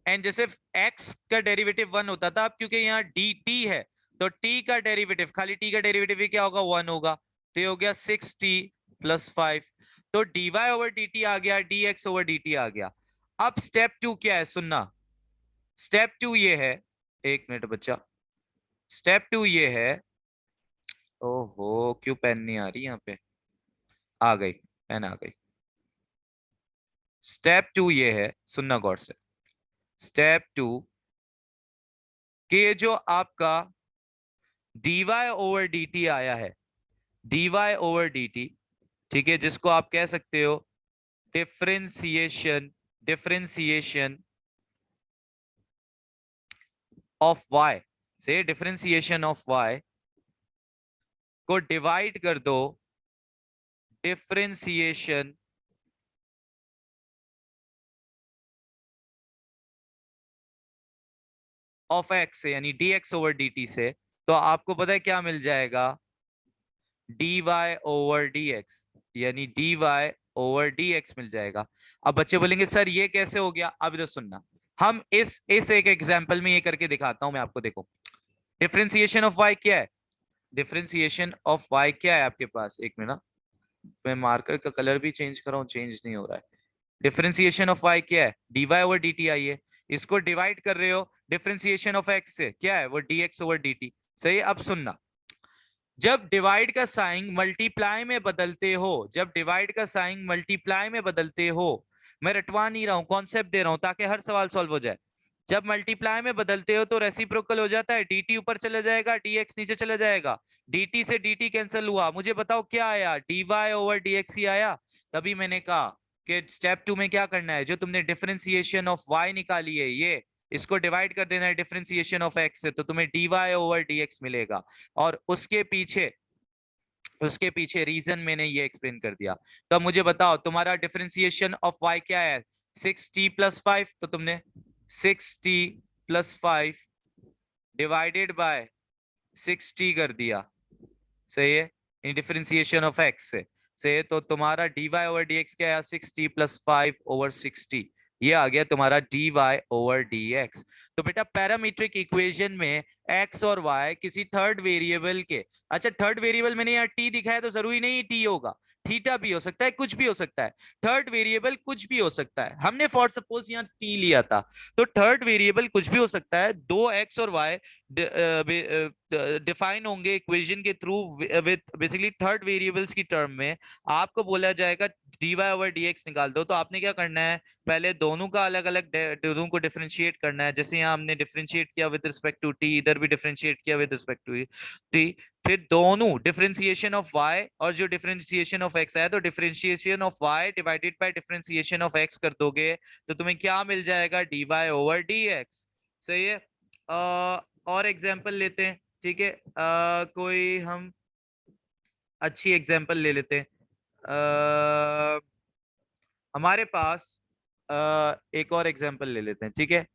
एंड जैसे x का डेरिवेटिव 1 होता था, अब क्योंकि यहाँ dt है तो t का डेरिवेटिव, खाली t का डेरिवेटिव क्या होगा, 1 होगा, तो ये हो गया 6t + 5। तो dy/dt आ गया, dx/dt आ गया। अब स्टेप 2 क्या है, सुनना, स्टेप 2 ये है, एक मिनट बच्चा, स्टेप 2 ये है, ओहो क्यों पेन नहीं आ रही यहाँ पे, आ गई, पेन आ गई। स्टेप 2 ये है, सुनना गौर से, स्टेप 2 कि जो आपका dy/dt आया है, dy/dt, ठीक है, जिसको आप कह सकते हो डिफरेंशिएशन, डिफरेंशिएशन ऑफ y, से डिफरेंशिएशन ऑफ y को डिवाइड कर दो डिफरेंशिएशन ऑफ x से, यानी dx/dt से, तो आपको पता है क्या मिल जाएगा, dy/dx, यानी dy/dx मिल जाएगा। अब बच्चे बोलेंगे सर ये कैसे हो गया, अब इधर सुनना, हम इस एक एग्जांपल में ये करके दिखाता हूं मैं आपको। देखो डिफरेंशिएशन ऑफ y क्या है, डिफरेंशिएशन ऑफ y क्या है आपके पास, एक मिनट, मैं मार्कर का कलर भी चेंज कर रहा हूं, चेंज नहीं हो रहा है। डिफरेंशिएशन ऑफ y क्या है, dy/dt आई है, इसको डिवाइड कर रहे हो डिफरेंशिएशन ऑफ x से, क्या है वो, dx/dt, सही। अब सुनना, जब डिवाइड का साइन मल्टीप्लाई में बदलते हो, जब डिवाइड का साइन मल्टीप्लाई में बदलते हो, मैं रटवा नहीं रहा हूं, कॉन्सेप्ट दे रहा हूं ताकि हर सवाल सॉल्व हो जाए। जब मल्टीप्लाई में बदलते हो तो रेसिप्रोकल हो जाता है, dt ऊपर चला जाएगा, dx नीचे चला जाएगा, dt से dt कैंसिल हुआ, मुझे बताओ क्या आया, dy/dx ही आया। तभी मैंने कहा कि स्टेप 2 में क्या करना है, जो तुमने डिफरेंशिएशन ऑफ y निकाली है, ये इसको डिवाइड कर देना है डिफरेंशिएशन ऑफ x से, तो तुम्हें dy/dx मिलेगा। और उसके पीछे उसके पीछे रीजन मैंने ये एक्सप्लेन कर दिया। तो अब मुझे बताओ तुम्हारा डिफरेंशिएशन ऑफ वाई क्या है? 6t+5, तो तुमने 6t+5 डिवाइडेड बाय 6t कर दिया, सही है, इन डिफरेंशिएशन ऑफ एक्स से। सही है, तो तुम्हारा dy ओवर dx क्या है? 6t+5/60, ये आ गया तुम्हारा dy ओवर dx। तो बेटा पैरामीट्रिक इक्वेशन में x और y किसी थर्ड वेरिएबल के, अच्छा थर्ड वेरिएबल मैंने यहाँ t दिखाया तो जरूरी नहीं t होगा, थीटा भी हो सकता है, कुछ भी हो सकता है, थर्ड वेरिएबल कुछ भी हो सकता है। हमने फॉर सपोज यहाँ t लिया था, तो थर्ड वेरिएबल कुछ भी हो सकता है। दो x और y डिफाइन होंगे इक्वेशन के through with basically third variables की टर्म में। आपको बोला जाएगा dy ओवर dx निकाल दो, तो आपने क्या करना है, पहले दोनों का अलग अलग दोनों को डिफरेंशिएट करना है। जैसे यहाँ हमने डिफरेंशिएट किया विद रिस्पेक्ट टू t, इधर भी डिफरेंशिएट किया विद रिस्पेक्ट टू t, फिर दोनों डिफरेंशिएशन ऑफ y और जो डिफरेंशिएशन ऑफ x है, तो differentiation of y divided by differentiation of x कर दोगे, तो तुम्हें क्या मिल जाएगा? dy over dx। सही है। और एग्जाम्पल लेते हैं, ठीक है, कोई हम अच्छी एग्जाम्पल ले लेते हैं। हमारे पास एक और एग्जाम्पल ले लेते हैं, ठीक है।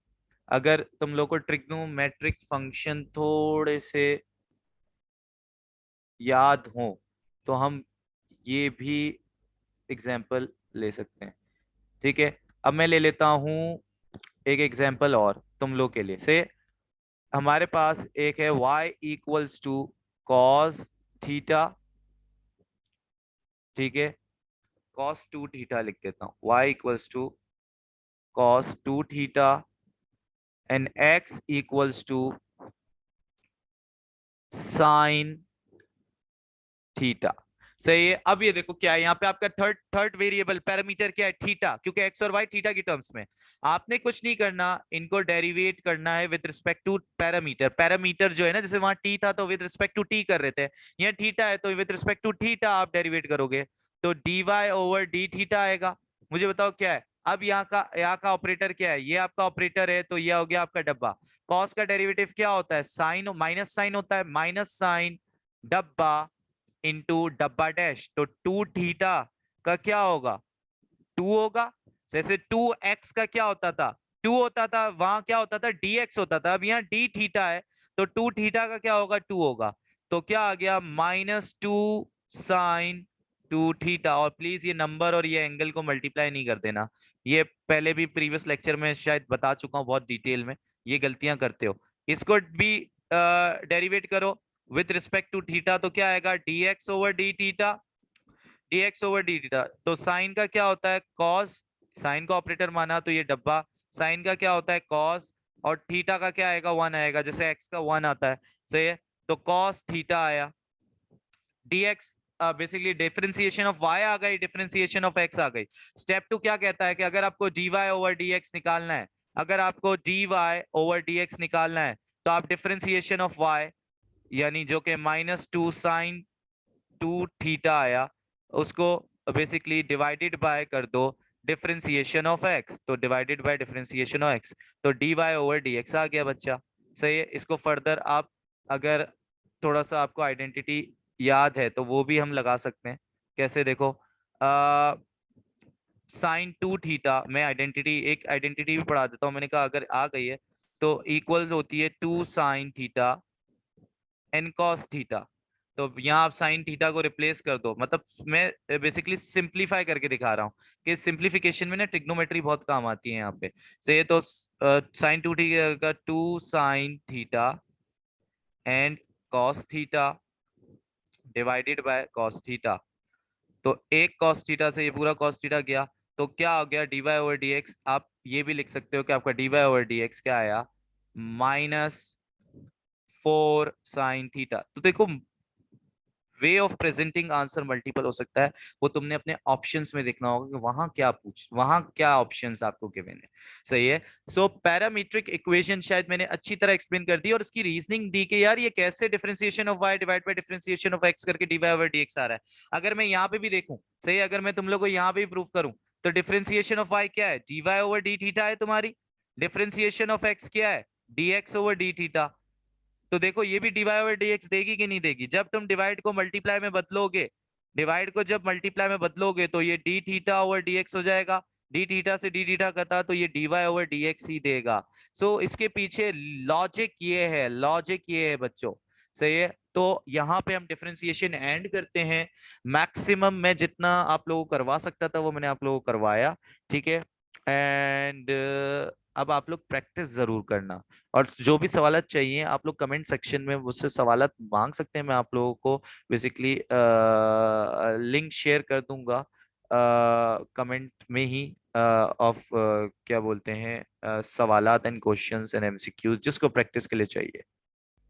अगर तुम लोग को ट्रिग्नोमेट्रिक फंक्शन थोड़े से याद हो तो हम ये भी एग्जाम्पल ले सकते हैं, ठीक है। अब मैं ले लेता हूं एक एग्जाम्पल और तुम लोग के लिए। से हमारे पास एक है y equals to cos theta, ठीक है, कॉस 2 थीटा लिख देता हूं, y equals to cos 2 theta and x equals to sine theta. सही है। अब ये देखो क्या है, यहाँ पे आपका थर्ड थर्ड वेरिएबल पैरामीटर क्या है? थीटा, क्योंकि एक्स और वाई थीटा की टर्म्स में। आपने कुछ नहीं करना, इनको डेरिवेट करना है with respect to parameter. Parameter जो है ना, जैसे वहां टी था तो विद रिस्पेक्ट टू टी कर रहे थे, यहाँ थीटा है तो विद रिस्पेक्ट टू थीटा आप डेरिवेट करोगे, तो D Y over D theta आएगा। मुझे बताओ क्या है। अब यहाँ का ऑपरेटर क्या है? ये आपका ऑपरेटर है, तो ये हो गया आपका डब्बा। कॉस का डेरिवेटिव क्या होता है? साइन माइनस साइन होता है, माइनस साइन डब्बा इंटू डब्बा डैश, तो 2 थीटा का क्या होगा? 2 होगा। जैसे 2x का क्या होता था? 2 होता था, वहां क्या होता था? dx होता था। अब यहाँ d थीटा है, तो 2 थीटा का क्या होगा? 2 होगा। तो क्या आ गया? -2 sin 2 थीटा। और प्लीज ये नंबर और ये एंगल को मल्टीप्लाई नहीं कर देना, ये पहले भी प्रीवियस लेक्चर में शायद बता चुका हूँ बहुत डिटेल में, ये गलतियां करते हो। इसको भी डेरिवेट करो विथ रिस्पेक्ट टू थीटा, तो क्या आएगा? dx over D theta, dx over D theta. तो साइन का क्या होता है? कॉस, साइन का ऑपरेटर माना तो ये डब्बा, साइन का क्या होता है? कॉस, और थीटा का क्या आएगा? 1 आएगा, जैसे x का 1 आता है, सही है। तो कॉस थीटा आया, dx basically differentiation of y आ गई, डिफरेंशिएशन ऑफ x आ गई। स्टेप 2 क्या कहता है कि अगर आपको dy ओवर dx निकालना है, अगर आपको dy ओवर dx निकालना है, तो आप डिफरेंशिएशन ऑफ y यानी जो कि -2 sin 2 थीटा आया, उसको बेसिकली डिवाइडेड बाय कर दो डिफरेंशिएशन ऑफ x, तो divided by differentiation of x, तो dy ओवर dx आ गया बच्चा। सही है। इसको फर्दर आप अगर थोड़ा सा आपको आइडेंटिटी याद है तो वो भी हम लगा सकते हैं। कैसे? देखो, sin 2 थीटा, मैं आइडेंटिटी एक आइडेंटिटी भी पढ़ा देता हूँ, मैंने कहा अगर आ गई है तो इक्वल होती है 2 sin theta and cos theta. तो यहाँ आप साइन थीटा को रिप्लेस कर दो, मतलब मैं बेसिकली सिंप्लीफाई करके दिखा रहा हूँ कि सिंप्लीफिकेशन में ना ट्रिग्नोमेट्री बहुत काम आती है यहाँ पे। से तो sin 2 थीटा का 2 sin theta and cos theta divided by cos theta, तो एक कॉस थीटा से ये पूरा कॉस थीटा गया, तो क्या हो गया? dy over dx। आप ये भी लिख सकते हो कि आपका dy ओवर dx क्या आया? -4 sin थीटा। तो देखो, way of presenting answer multiple हो सकता है, वो तुमने अपने ऑप्शंस में देखना होगा कि वहां क्या ऑप्शंस आपको गिवन है। सही है। सो पैरामीट्रिक इक्वेशन शायद मैंने अच्छी तरह एक्सप्लेन कर दी और इसकी रीजनिंग दी कि यार ये कैसे differentiation of y divide by differentiation of x करके dy ओवर dx आ रहा है। अगर मैं यहाँ पे भी देखूं, सही है, अगर मैं तुम लोग को यहाँ पे भी प्रूफ करूं, तो डिफरेंशिएशन ऑफ y क्या है? dy ओवर d थीटा है तुम्हारी। डिफरेंशिएशन ऑफ x क्या है? dx over d theta. तो देखो ये भी डीवाई ओवर डीएक्स देगी कि नहीं देगी? जब तुम डिवाइड को मल्टीप्लाई में बदलोगे, डिवाइड को जब मल्टीप्लाई में बदलोगे तो ये डी थीटा ओवर डीएक्स हो जाएगा, डी थीटा से डी थीटा कटा तो ये डीवाई ओवर डीएक्स ही देगा। सो इसके पीछे लॉजिक ये है, लॉजिक ये है बच्चों। सही है, तो यहाँ पे हम डिफरेंशिएशन एंड करते हैं। मैक्सिमम मैं जितना आप लोगों को करवा सकता था वो मैंने आप लोगों को करवाया, ठीक है। एंड अब आप लोग प्रैक्टिस जरूर करना, और जो भी सवालत चाहिए आप लोग कमेंट सेक्शन में मुझसे सवालत मांग सकते हैं। मैं आप लोगों को बेसिकली लिंक शेयर कर दूंगा कमेंट में ही, ऑफ क्या बोलते हैं, सवालात एंड क्वेश्चंस एंड एमसीक्यूज जिसको प्रैक्टिस के लिए चाहिए।